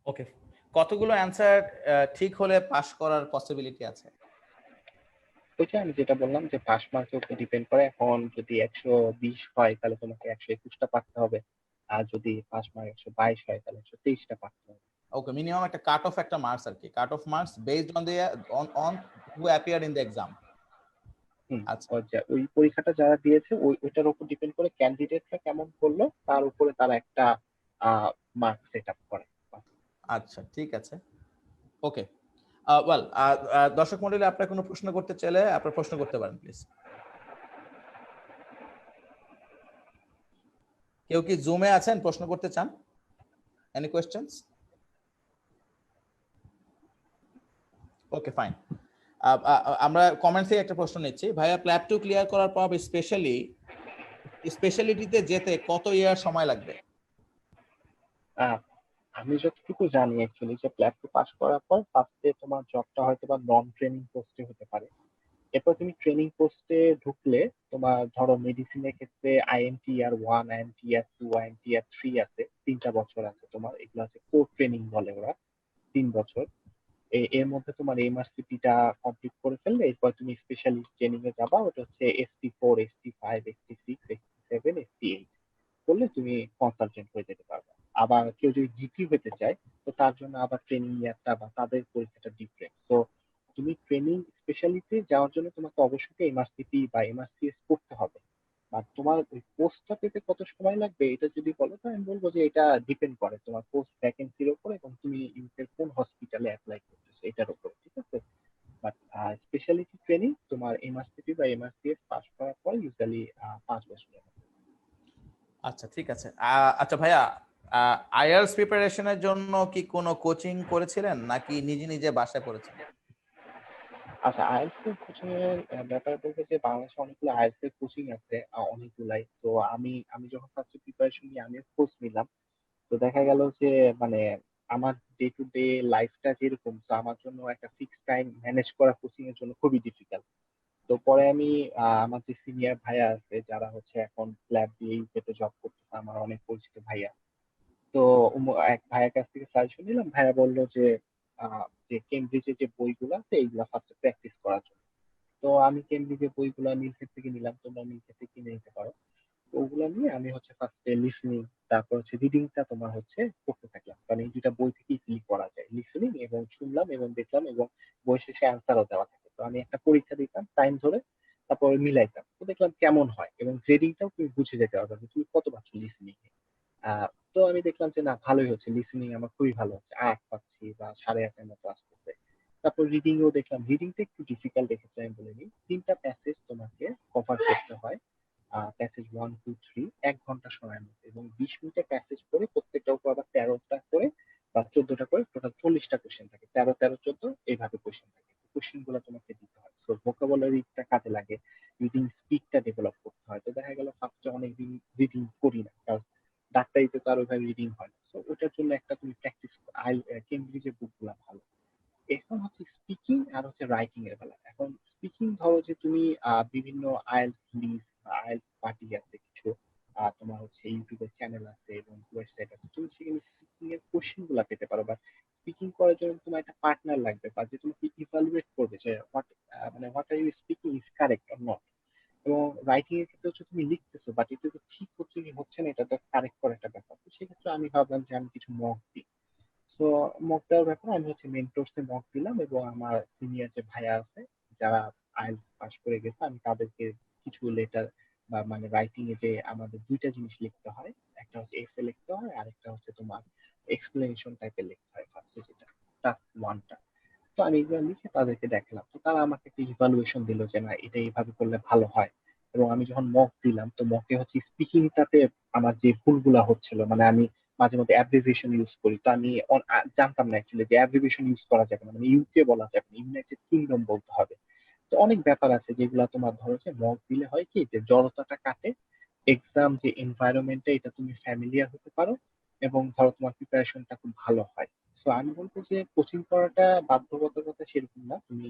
ওকে, কতগুলো অ্যান্সার ঠিক হলে পাস করার পসিবিলিটি আছে? ওইটা আমি যেটা বললাম যে পাস মার্কের উপর ডিপেন্ড করে। এখন যদি 120 হয় তাহলে তোমাকে 121টা পারতে হবে, আর যদি পাস মার্ক 122 হয় তাহলে 123টা পারতে হবে। ওকে, মিনিমাম একটা কাট অফ একটা মার্কস আর কি, cut off marks based on on who appeared in the exam. আচ্ছা ওই পরীক্ষাটা যারা দিয়েছে ওইটার উপর ডিপেন্ড করে ক্যান্ডিডেটরা কেমন করলো তার উপরে তারা একটা মার্ক সেট আপ করে। আচ্ছা ঠিক আছে, ওকে। ওয়েল, দর্শক মণ্ডলী, আপনার কোনো প্রশ্ন করতে চাইলে আপনার প্রশ্ন করতে পারেন প্লিজ। কেউ কি জুমে আছেন, প্রশ্ন করতে চান? Any questions? ওকে ফাইন, আমরা কমেন্ট থেকে একটা প্রশ্ন নিচ্ছি। ভাইয়া, প্ল্যাব 2 ক্লিয়ার করার পর স্পেশালিটিতে যেতে কত ইয়ার সময় লাগবে? আমি যতটুকু জানি অ্যাকচুয়ালি যে প্ল্যাব 2 পাস করার পর ফার্স্টে তোমার জবটা হয়তো বা নন ট্রেনিং পোস্টে হতে পারে। এরপর তুমি ট্রেনিং পোস্টে ঢুকলে তোমার ধরো মেডিসিনের ক্ষেত্রে আইএনটি ইয়ার 1, আইএনটি ইয়ার 2, আইএনটি ইয়ার 3 আছে, 3টা বছর আছে তোমার। এগুলো আছে কোর ট্রেনিং বলে ওরা, 3 বছর। এর মধ্যে তোমার এমআরসিপিটা কমপ্লিট করে ফেললে এরপর তুমি স্পেশালিস্ট ট্রেনিং এ যাবা, ওটা হচ্ছে ST4, ST5, ST6, ST7, ST8 করলে তুমি কনসালটেন্ট হয়ে যেতে পারবে। আবার কেউ যদি জিপি হতে চায় তো তার জন্য আবার ট্রেনিং ইয়ারটা বা তাদের পরীক্ষাটা ডিফারেন্ট। তো তুমি ট্রেনিং স্পেশালিতে যাওয়ার জন্য তোমাকে অবশ্যই এমআরসিপি বা এমআরসিএস করতে হবে। আর তোমার ওই পোস্টটা পেতে কত সময় লাগবে এটা যদি বলো তো আমি বলবো যে এটা ডিপেন্ড করে তোমার পোস্ট ভ্যাকেন্সির উপর এবং তুমি ইউকের কোন হসপিটালে অ্যাপ্লাই করতেছো এটার উপর, ঠিক আছে? বাট স্পেশালিটি ট্রেনিং তোমার এমআরসিপি বা এমআরসিএস পাস করার পর ইউজুয়ালি 5 বছরের। আচ্ছা ঠিক আছে। আচ্ছা ভাইয়া, আইএলটিএস প্রিপারেশনের জন্য কি কোনো কোচিং করেছিলেন নাকি নিজে নিজে বাসায় পড়েছিলেন? আচ্ছা, আইএলটিএস এর কোচিং এর ব্যাপারে বলতে যে বাংলাদেশে অনেকগুলো আইএলটিএস এর কোচিং আছে, অনেকগুলাই। তো আমি আমি যখন ফার্স্ট প্রিপারেশন নিয়ে আমি কোর্স নিলাম, তো দেখা গেল যে মানে আমার ডে টু ডে লাইফটা যেরকম, তো আমার জন্য একটা ফিক্স টাইম ম্যানেজ করা কোচিং এর জন্য খুবই ডিফিকাল্ট। তো পরে আমি আমার যে সিনিয়র ভাইয়া আছে যারা হচ্ছে এখন ল্যাব দিয়ে ইউকেতে জব করতেছে, আমার অনেক পরিচিত ভাইয়া, তো এক ভাইয়ের কাছ থেকে সাজেশন নিলাম। ভাইয়া বললো যে কেমব্রিজের যে বইগুলো আছে এইগুলা ফার্স্ট প্র্যাকটিস করার জন্য। তো আমি কেমব্রিজের বইগুলা মিলসের থেকে নিলাম, তোমরা মিলসের থেকে কিনে নিতে পারো। তো ওগুলা নিয়ে আমি হচ্ছে ফার্স্টে লিসনিং, তারপর হচ্ছে রিডিংটা তোমার হচ্ছে করতে থাকলাম, কারণ এই দুটা বই থেকে ইজিলি করা যায়। লিসনিং এবং শুনলাম এবং দেখলাম এবং বই শেষে অ্যান্সারও দেওয়া থাকে। তো আমি একটা পরীক্ষা দিতাম টাইম ধরে, তারপর মিলাইতাম, তো দেখলাম কেমন হয় এবং গ্রেডিংটাও তুমি বুঝে যেতে পারবে যে তুমি কত পাচ্ছ লিসনিং। তো আমি দেখলাম যে না, ভালোই হচ্ছে, লিসেনিং আমার খুবই ভালো হচ্ছে, 8 পাচ্ছি বা 8.5-এর মতো আসতেছে। তারপর রিডিং ও দেখলাম, রিডিংটা একটু ডিফিকাল্ট দেখেছি আমি বলে নিই। 3টা প্যাসেজ তোমাকে কভার করতে হয়, প্যাসেজ 1, 2, 3 1 ঘন্টা সময়ের মধ্যে, এবং 20 মিনিটে প্যাসেজ করে প্রত্যেকটার উপর আবার 13টা করে বা 14টা করে টোটাল 40টা কোশ্চেন থাকে, 13, 13, 14 এইভাবে কোশ্চেন থাকে। কোশ্চেন গুলো তোমাকে দিতে হয়, তো ভোকাবুলারিটা কাজে লাগে, রিডিং স্পিডটা ডেভেলপ করতে হয়। তো দেখা গেল ফার্স্টে অনেকদিন রিডিং করি না, কারণ ডাক্তারিতে তো আর ওইভাবে রিডিং হয় না। তো ওটার জন্য একটা তুমি প্র্যাকটিস, কেমব্রিজের বুকগুলো ভালো। এখন হচ্ছে স্পিকিং আর হচ্ছে রাইটিং এর বেলা। এখন স্পিকিং ধরো যে তুমি বিভিন্ন আইএলটিএস লিস্ট বা আইএলটিএস পার্টি আছে কিছু, তোমার হচ্ছে ইউটিউবের চ্যানেল আছে এবং ওয়েবসাইট আছে, তুমি সেখানে স্পিকিং এর কোশ্চেন গুলা পেতে পারো। বা স্পিকিং করার জন্য তোমার একটা পার্টনার লাগবে বা যে তোমাকে ইভালুয়েট করবে যে what are you speaking is correct or not. এবং রাইটিং এর ক্ষেত্রে হচ্ছে তুমি লিখতেছো বাট এটা তো ঠিক হচ্ছে কি হচ্ছে না, এটা তো কারেক্ট করার একটা ব্যাপার। তো সেক্ষেত্রে আমি ভাবলাম যে আমি কিছু মক দিই। তো মক দেওয়ার ব্যাপারে আমি হচ্ছে মেন্টরসে মক দিলাম এবং আমার সিনিয়র যে ভাইয়া আছে যারা আইএলটিএস পাস করে গেছে, আমি তাদেরকে কিছু লেটার বা মানে রাইটিং এ যে আমাদের দুইটা জিনিস লিখতে হয়, একটা হচ্ছে এসে লিখতে হয় আর একটা হচ্ছে তোমার এক্সপ্লেনেশন টাইপের লিখতে হয় ফার্স্টে, যেটা টাস্ক 1টা। তো আমি এগুলো লিখে তাদেরকে দেখালাম, তো তারা আমাকে একটা ইভালুয়েশন দিল যে না এটা এইভাবে করলে ভালো হয়। এবং আমি যখন মক দিলাম তো মকে হচ্ছে স্পিকিংটাতে আমার যে ভুলগুলা হচ্ছিল, মানে আমি মাঝে মধ্যে অ্যাব্রিভিয়েশন ইউজ করি, তো আমি জানতাম না অ্যাকচুয়ালি যে অ্যাব্রিভিয়েশন ইউজ করা যাবে না, মানে ইউকে বলা যাবে না, ইউনাইটেড কিংডম বলতে হবে। তো অনেক ব্যাপার আছে যেগুলা তোমার ধরো যে মক দিলে হয় কি যে জড়তাটা কাটে, এক্সাম যে এনভায়রনমেন্টে এটা তুমি ফ্যামিলিয়ার হতে পারো এবং ধরো তোমার প্রিপারেশনটা খুব ভালো হয়। তো আমি বলবো যে কোচিং করাটা বাধ্যবাধকতা সেরকম না, তুমি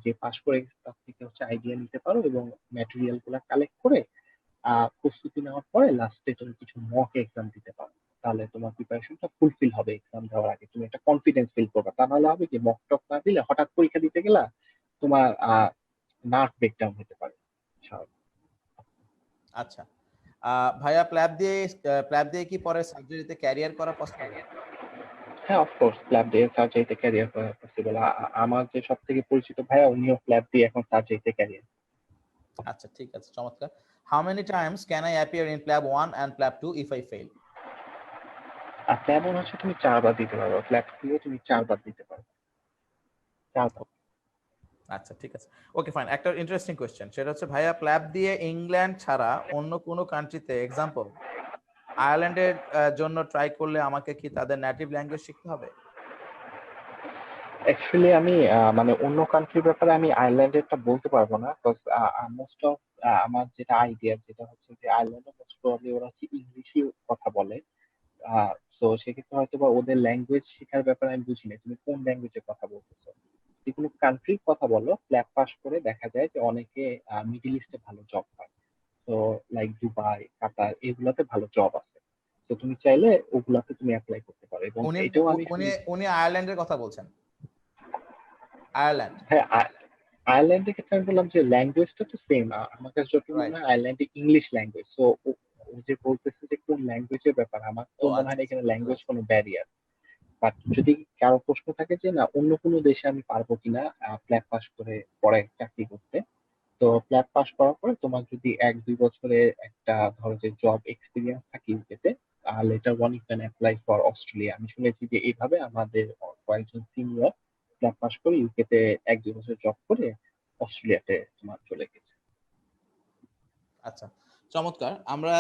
যে পাস করে গেছে তার থেকে হচ্ছে আইডিয়া নিতে পারো এবং ম্যাটেরিয়াল গুলা কালেক্ট করে প্রস্তুতি নেওয়ার পরে লাস্টে তুমি কিছু মক এক্সাম দিতে পারো। তাহলে তোমার প্রিপারেশনটা ফুলফিল হবে, এক্সাম দেওয়ার আগে তুমি একটা কনফিডেন্স ফিল করবে। তা নাহলে হবে কি মক টক না দিলে হঠাৎ পরীক্ষা দিতে গেলা তোমার নার্ভ ব্রেকডাউন হতে পারে। স্বাভাবিক। আচ্ছা, ভাইয়া, প্ল্যাব দিয়ে কি পরে সার্জারিতে ক্যারিয়ার করা পসিবল? হ্যাঁ, অফকোর্স ফ্ল্যাপ দিয়ে সার্জারিতে ক্যারিয়ার করা পসিবল। আমার যে সব থেকে পরিচিত ভাইয়া উনিও ফ্ল্যাপ দিয়ে এখন সার্জারিতে ক্যারিয়ার। আচ্ছা ঠিক আছে, চমৎকার। How many times can I appear in PLAB 1 and PLAB 2 if I fail? আর ফ্ল্যাপ হচ্ছে তুমি 4 বার দিতে পারো, ফ্ল্যাপ দিয়ে তুমি 4 বার দিতে পারো, 4 বার। আচ্ছা ঠিক আছে, ওকে ফাইন। একটা ইন্টারেস্টিং কোয়েশ্চেন, সেটা হচ্ছে ভাইয়া প্ল্যাব দিয়ে ইংল্যান্ড ছাড়া অন্য কোনো কান্ট্রিতে, এক্সাম্পল আয়ারল্যান্ডের জন্য ট্রাই করলে আমাকে কি তাদের নেটিভ ল্যাঙ্গুয়েজ শিখতে হবে? অ্যাকচুয়ালি আমি মানে অন্য কান্ট্রির ব্যাপারে আমি আয়ারল্যান্ডেরটা বলতে পারবো না, বিকজ মোস্ট অফ আমার যেটা আইডিয়া যেটা হচ্ছে যে আয়ারল্যান্ডে মোস্ট প্রবাবলি ওরা হচ্ছে ইংলিশই কথা বলে। তো সেক্ষেত্রে হয়তো বা ওদের ল্যাঙ্গুয়েজ শেখার ব্যাপারে আমি বুঝি না তুমি কোন ল্যাঙ্গুয়েজে কথা বলতেছো। যে কোনো কান্ট্রির কথা বলো, ফ্ল্যাট পাস করে দেখা যায় যে অনেকে মিডল ইস্টে ভালো জব পায়। তো লাইক দুবাই, কাতার এগুলাতে ভালো জব আছে। তো তুমি চাইলে ওগুলাতে তুমি অ্যাপ্লাই করতে পারো, এবং উনি এটাও আমি উনি শুনেছি। উনি আয়ারল্যান্ডের কথা বলছেন? আয়ারল্যান্ড, হ্যাঁ, আয়ারল্যান্ডের ক্ষেত্রে আমি বললাম যে ল্যাঙ্গুয়েজটা তো সেম। আমার কাছে যতটুকু মনে রাইট। হয় আয়ারল্যান্ডে ইংলিশ ল্যাঙ্গুয়েজ। তো ও যে বলতেছে যে কোন ল্যাঙ্গুয়েজের ব্যাপার, আমার তো ও মনে হয় আচ্ছা না আচ্ছা, এখানে বুঝতে ল্যাঙ্গুয়েজ পেরেছি। কোনো ব্যারিয়ার। বাট যদি কারো প্রশ্ন থাকে যে না অন্য কোনো দেশে আমি পারবো কিনা ফ্ল্যাট পাস করে পরে চাকরি করতে, তো ফ্ল্যাট পাস করার পরে তোমার যদি 1-2 বছরের একটা ধরো যে জব এক্সপিরিয়েন্স থাকে ইউকেতে, later one you can apply for Australia. আমি শুনেছি যে এইভাবে আমাদের কয়েকজন সিনিয়র ফ্ল্যাট পাস করে ইউকেতে 1-2 বছর জব করে অস্ট্রেলিয়াতে তোমার চলে গেছে। আচ্ছা চমৎকার। আমরা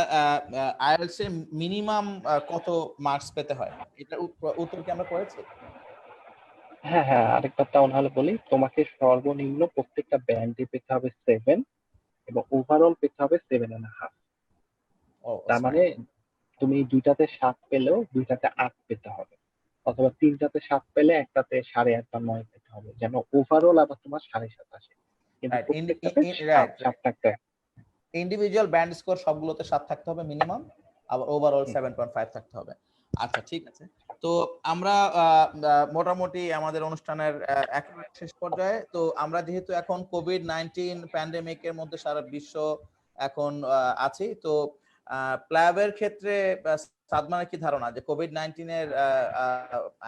আইএলটিএস এর মিনিমাম কত মার্কস পেতে হয়, এটা উত্তর কি আমরা করেছি? হ্যাঁ, হ্যাঁ, আরেকবার টাউন হলে বলি, তোমাকে সর্বনিম্ন প্রত্যেকটা ব্যান্ডে পেতে হবে 7, এবং ওভারঅল পেতে হবে 7.5। ও তার ইটস মানে ফাইন। তুমি দুইটাতে 7 পেলেও দুইটাতে 8 পেতে হবে, অথবা তিনটাতে 7 পেলে একটাতে 8.5 বা 9 পেতে হবে, যেন ওভারঅল আবার তোমার 7.5 আসে, কিন্তু রাইট, প্রত্যেকটাতে সাত রাইট। সাত থাকতে হয়। ইন্ডিভিজুয়াল ব্যান্ড স্কোর সবগুলোতে 7 থাকতে হবে মিনিমাম, আবার ওভারঅল হুম। 7.5 থাকতে হবে। আচ্ছা ঠিক আছে। তো আমরা মোটামুটি আমাদের অনুষ্ঠানের একেবারে শেষ পর্যায়ে। তো আমরা যেহেতু এখন কোভিড-19 প্যান্ডেমিকের মধ্যে সারা বিশ্ব এখন আছি, তো প্ল্যাবের ক্ষেত্রে সাদমানের কি ধারণা যে কোভিড-19 এর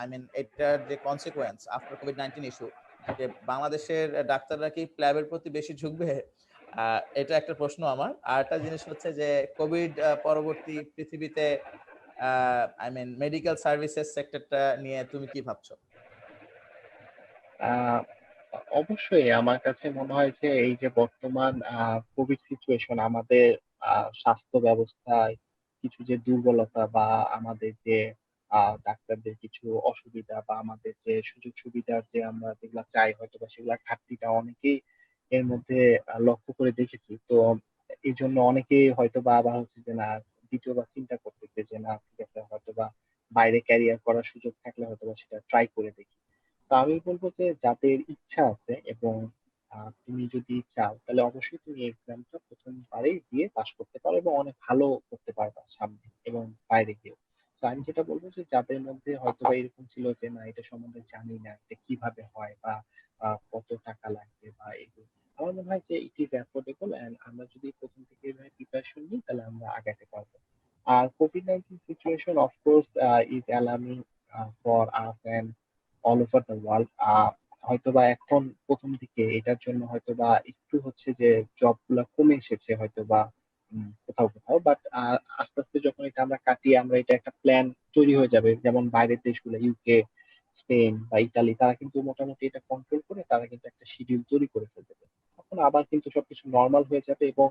আই মিন এটার যে কনসিকুয়েন্স আফটার কোভিড-19 ইস্যু, যে বাংলাদেশের ডাক্তাররা কি প্ল্যাবের প্রতি বেশি ঝুঁকবে? এটা একটা প্রশ্ন আমার। আর একটা জিনিস হচ্ছে যে কোভিড পরবর্তী পৃথিবীতে আই মিন মেডিকেল সার্ভিসেস সেক্টরটা নিয়ে তুমি কি ভাবছো? আহ, অবশ্যই আমার কাছে মনে হয় যে এই যে বর্তমান কোভিড সিচুয়েশন আমাদের স্বাস্থ্য ব্যবস্থায় কিছু যে দুর্বলতা, বা আমাদের যে ডাক্তারদের কিছু অসুবিধা, বা আমাদের যে সুযোগ সুবিধার যে আমরা যেগুলা চাই হয়তো বা সেগুলা ঘাটতিটা অনেকেই এর মধ্যে লক্ষ্য করে দেখেছি। তো এই জন্য অনেকেই হয়তো বা আবার হচ্ছে যে না দ্বিতীয়বার চিন্তা করতেছে যে না ঠিক আছে হয়তো বা বাইরে ক্যারিয়ার করার সুযোগ থাকলে হয়তো বা সেটা ট্রাই করে দেখি। তো আমি বলবো যে যাদের ইচ্ছা আছে এবং তুমি যদি চাও তাহলে অবশ্যই তুমি এক্সামটা প্রথমবারেই দিয়ে পাশ করতে পারো, এবং অনেক ভালো করতে পারবা সামনে এবং বাইরে গিয়েও। তো আমি যেটা বলবো যে যাদের মধ্যে হয়তো বা এরকম ছিল যে না এটা সম্বন্ধে জানি না এটা কিভাবে হয়, বা কত টাকা লাগবে বা এগুলো, আমার মনে হয় যে ইট ইজ অ্যাফোর্ডেবল, এন্ড আমরা যদি প্রথম থেকে এভাবে প্রিপারেশন নিই তাহলে আমরা আগাতে পারবো। আর কোভিড-19 situation of course is alarming for us and all over the world. হয়তোবা এখন প্রথম দিকে এটার জন্য হয়তোবা একটু হচ্ছে যে জব গুলা কমে এসেছে হয়তোবা কোথাও কোথাও, বাট আস্তে আস্তে যখন এটা আমরা কাটিয়ে আমরা এটা একটা প্ল্যান তৈরি হয়ে যাবে, যেমন বাইরের দেশগুলো ইউকে, স্পেন বা ইতালি, তারা কিন্তু মোটামুটি এটা কন্ট্রোল করে তারা কিন্তু একটা শিডিউল তৈরি করে ফেলতে পারে, তখন আবার কিন্তু সবকিছু নর্মাল হয়ে যাবে। এবং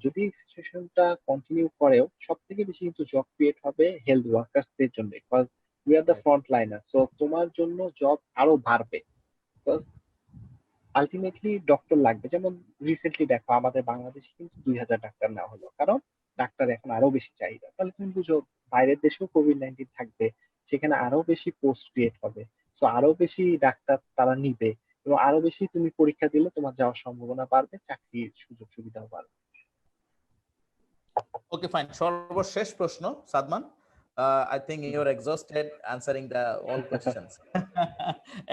যদি সিচুয়েশনটা কন্টিনিউ করেও সব থেকে বেশি কিন্তু জব ক্রিয়েট হবে হেলথ ওয়ার্কার্সদের জন্য, because we are the front liner. So তোমার জন্য জব আরো বাড়বে, আলটিমেটলি ডক্টর লাগবে। যেমন রিসেন্টলি দেখো আমাদের বাংলাদেশে কিন্তু 2,000 ডাক্তার নেওয়া হলো, কারণ ডাক্তার এখন আরো বেশি চাহিদা। তাহলে তুমি বুঝো বাইরের দেশেও কোভিড-19 থাকবে, সেখানে আরো বেশি পোস্ট ক্রিয়েট হবে, তো আরো বেশি ডাক্তার তারা নিবে, এবং আরো বেশি তুমি পরীক্ষা দিলে তোমার যাওয়ার সম্ভাবনা বাড়বে, চাকরির সুযোগ সুবিধাও বাড়বে। ওকে ফাইন, সর্বশেষ প্রশ্ন Sadman. I think you're exhausted answering the all questions.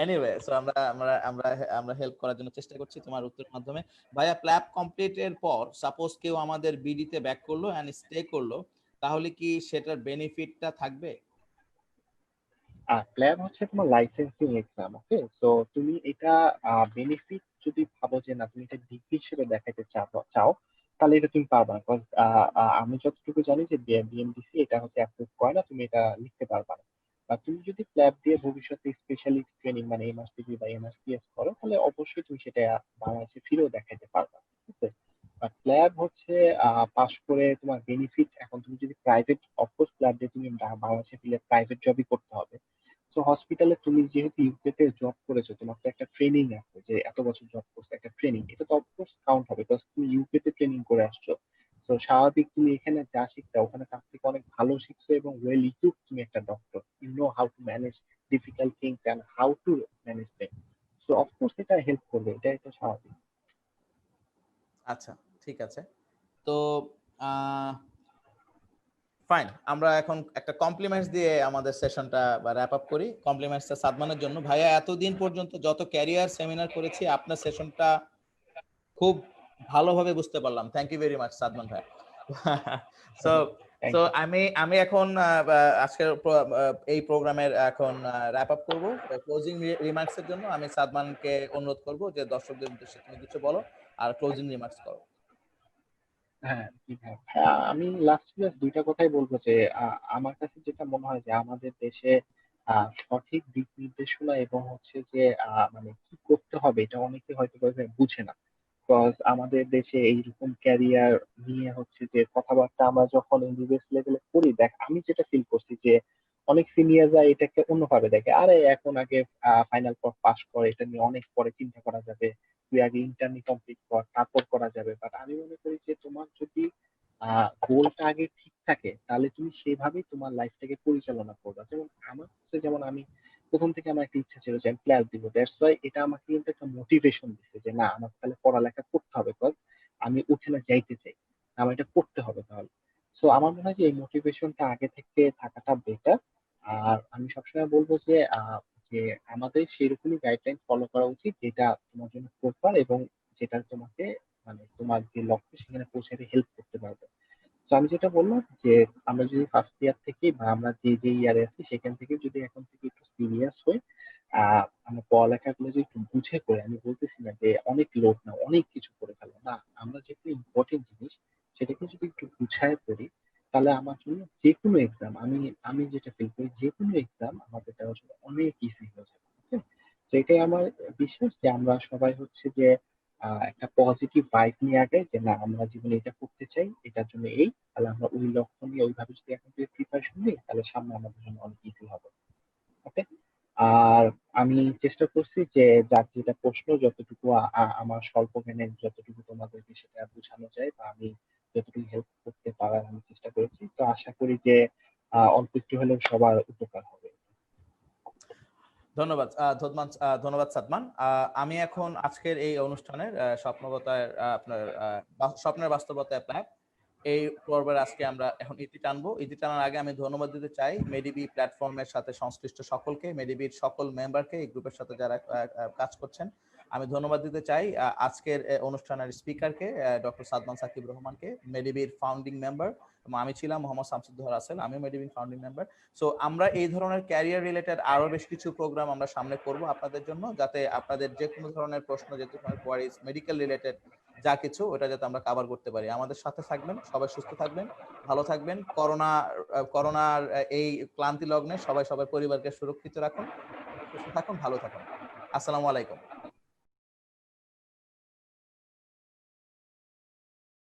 Anyway, so আমরা হেল্প করার জন্য চেষ্টা করছি তোমার উত্তরের মাধ্যমে। ভাইয়া প্ল্যাব কমপ্লিট এর পর সাপোজ কেউ আমাদের বিডিতে ব্যাক করলো এন্ড স্টে করলো, তাহলে কি সেটার বেনিফিটটা থাকবে? প্ল্যাব হচ্ছে তোমার লাইসেন্সিং এক্সাম। ওকে, তো তুমি এটা বেনিফিট যদি ভাবো যে না তুমি এটা ডিগ্রি হিসেবে দেখাতে চাও তাহলে এটা তুমি পারবা না। Because, আমি যতটুকু জানি যে বিএমডিসি এটা হচ্ছে অ্যাপ্রুভ করে না, তুমি এটা লিখতে পারবা না। বা তুমি যদি প্ল্যাব দিয়ে ভবিষ্যতে স্পেশালিস্ট ট্রেনিং মানে এমআরসিপি বা এমআরসিএস করো তাহলে অবশ্যই তুমি সেটা বাংলাদেশে ফিরেও দেখাতে পারবা, ঠিক আছে? বাট প্ল্যাব হচ্ছে পাশ করে তোমার বেনিফিট, এখন তুমি যদি প্রাইভেট, অফকোর্স প্ল্যাব দিয়ে তুমি বাংলাদেশে ফিরে প্রাইভেট জবই করতে হবে। তো হসপিটালে তুমি যেহেতু ইউকেতে জব করেছো, তোমার তো একটা ট্রেনিং আছে যে এত বছর জব করছো, একটা ট্রেনিং, এটা তো অফকোর্স কাউন্ট হবে বিকজ তুমি ইউকেতে ট্রেনিং করে আসছো। তো স্বাভাবিক তুমি এখানে যা শিখতে ওখানে তার থেকে অনেক ভালো শিখছো এবং ওয়েল ইকুইপড তুমি একটা doctor, you know how to manage difficult things and how to manage them. So of course এটা হেল্প করবে, এটা এটা স্বাভাবিক। আচ্ছা, ঠিক আছে। তো ফাইন, আমরা এখন একটা কমপ্লিমেন্টস দিয়ে আমাদের সেশনটা বা র‍্যাপ আপ করি। কমপ্লিমেন্টসটা সাদমানের জন্য। ভাইয়া, এতদিন পর্যন্ত যত ক্যারিয়ার সেমিনার করেছি আপনার সেশনটা খুব ভালোভাবে বুঝতে পারলাম। Thank you very much Sadman ভাই। So thank so you. আমি আমি এখন আজকের এই প্রোগ্রামের এখন র‍্যাপ আপ করব। ক্লোজিং রিমার্কস এর জন্য আমি সাদমানকে অনুরোধ করব যে দর্শকদের উদ্দেশ্যে তুমি কিছু বলো আর ক্লোজিং রিমার্কস করো। হ্যাঁ, জি ভাই। হ্যাঁ, আমি লাস্ট জাস্ট দুইটা কথাই বলবো যে আমার কাছে যেটা মনে হয় যে আমাদের দেশে সঠিক দিক নির্দেশনা এবং হচ্ছে যে মানে কি করতে হবে এটা অনেকে হয়তো বুঝে না। বিকজ আমাদের দেশে এইরকম ক্যারিয়ার নিয়ে হচ্ছে যে কথাবার্তা আমরা যখন এমবিবিএস লেভেলে করি, দেখ আমি যেটা ফিল করছি যে অনেক সিনিয়ররা এটাকে অন্যভাবে দেখে, আরে এখন আগে ফাইনাল পাস করে এটা নিয়ে অনেক পরে চিন্তা করা যাবে, তুই আগে ইন্টার্নি কমপ্লিট কর তারপর করা যাবে। বাট আমি মনে করি যে তোমার যদি গোলটা আগে ঠিক থাকে তাহলে তুমি সেভাবেই তোমার লাইফটাকে পরিচালনা করবে। যেমন আমার কাছে, যেমন আমি প্রথম থেকে আমার একটা ইচ্ছা ছিল যে আমি প্লেয়ার দিব, দ্যাটস ওয়াই এটা আমাকে কিন্তু একটা মোটিভেশন দিচ্ছে যে না আমার তাহলে পড়ালেখা করতে হবে, বিকজ আমি ওখানে যাইতে চাই, আমার এটা করতে হবে তাহলে। সো আমার মনে হয় যে এই মোটিভেশনটা আগে থেকে থাকাটা বেটার। আর আমি সবসময় বলবো যে যে আমাদের সেরকমই গাইডলাইন ফলো করা উচিত যেটা তোমার জন্য প্রপার এবং যেটা তোমাকে মানে তোমার যে লক্ষ্য সেখানে পৌঁছাতে হেল্প করতে পারবে। তো আমি যেটা বললাম যে আমরা যদি ফার্স্ট ইয়ার থেকে বা আমরা যে যে ইয়ারে আছি সেখান থেকে যদি এখন থেকে একটু সিরিয়াস হই, আমরা পড়ালেখাগুলো যদি একটু বুঝে করে, আমি বলতেছি না যে অনেক লোড না অনেক কিছু করে ফেলো না, আমরা যেগুলো ইম্পর্টেন্ট জিনিস সেটাকে যদি একটু গুছায় পড়ি তাহলে আমার জন্য যে কোনো এক্সাম, আমি আমি যেটা ফিল করি যে কোনো এক্সাম আমাদের দেওয়ার জন্য অনেক ইজি হয়ে যাবে। ঠিক আছে? তো এটাই আমার বিশ্বাস যে আমরা সবাই হচ্ছে যে একটা পজিটিভ ভাইব নিয়ে আগে যে না আমরা জীবনে এটা করতে চাই, এটার জন্য এই, তাহলে আমরা ওই লক্ষ্য নিয়ে ওইভাবে যদি এখন থেকে প্রিপারেশন নিই তাহলে সামনে আমাদের জন্য অনেক ইজি হবে। ওকে। আর আমি চেষ্টা করছি যে যার যেটা প্রশ্ন যতটুকু আমার স্বল্প জ্ঞানের যতটুকু তোমাদেরকে সেটা বোঝানো যায় বা আমি যতটুকু হেল্প করতে পারার আমি চেষ্টা করেছি। তো আশা করি যে অল্প একটু হলেও সবার উপকার হবে। ধন্যবাদ ধন্যবাদ সাদমান। আমি এখন আজকের এই অনুষ্ঠানের স্বপ্নবতায় আপনার স্বপ্নের বাস্তবতায় প্ল্যান এই পর্বের আজকে আমরা এখন ইতি টানবো। ইতি টানার আগে আমি ধন্যবাদ দিতে চাই মেডিবি প্ল্যাটফর্মের সাথে সংশ্লিষ্ট সকলকে, মেডিবির সকল মেম্বারকে, এই গ্রুপের সাথে যারা কাজ করছেন। আমি ধন্যবাদ দিতে চাই আজকের অনুষ্ঠানের স্পিকারকে ডক্টর সাদমান সাকিব রহমানকে, মেডিবির ফাউন্ডিং মেম্বার। আমি ছিলাম মোহাম্মদ শামসুদ্দোহা রাসেল, আমিও মেডিবির ফাউন্ডিং মেম্বার। সো আমরা এই ধরনের ক্যারিয়ার রিলেটেড আরো বেশ কিছু প্রোগ্রাম আমরা সামনে করব আপনাদের জন্য, যাতে আপনাদের যে কোনো ধরনের প্রশ্ন, যে ধরনের কোয়ারিজ, মেডিকেল রিলেটেড যা কিছু, ওটা যাতে আমরা কভার করতে পারি। আমাদের সাথে থাকবেন, সবাই সুস্থ থাকবেন, ভালো থাকবেন। করোনার এই ক্লান্তি লগ্নে সবাই সবার পরিবারকে সুরক্ষিত রাখুন, সুস্থ থাকুন, ভালো থাকুন। আসসালামু আলাইকুম।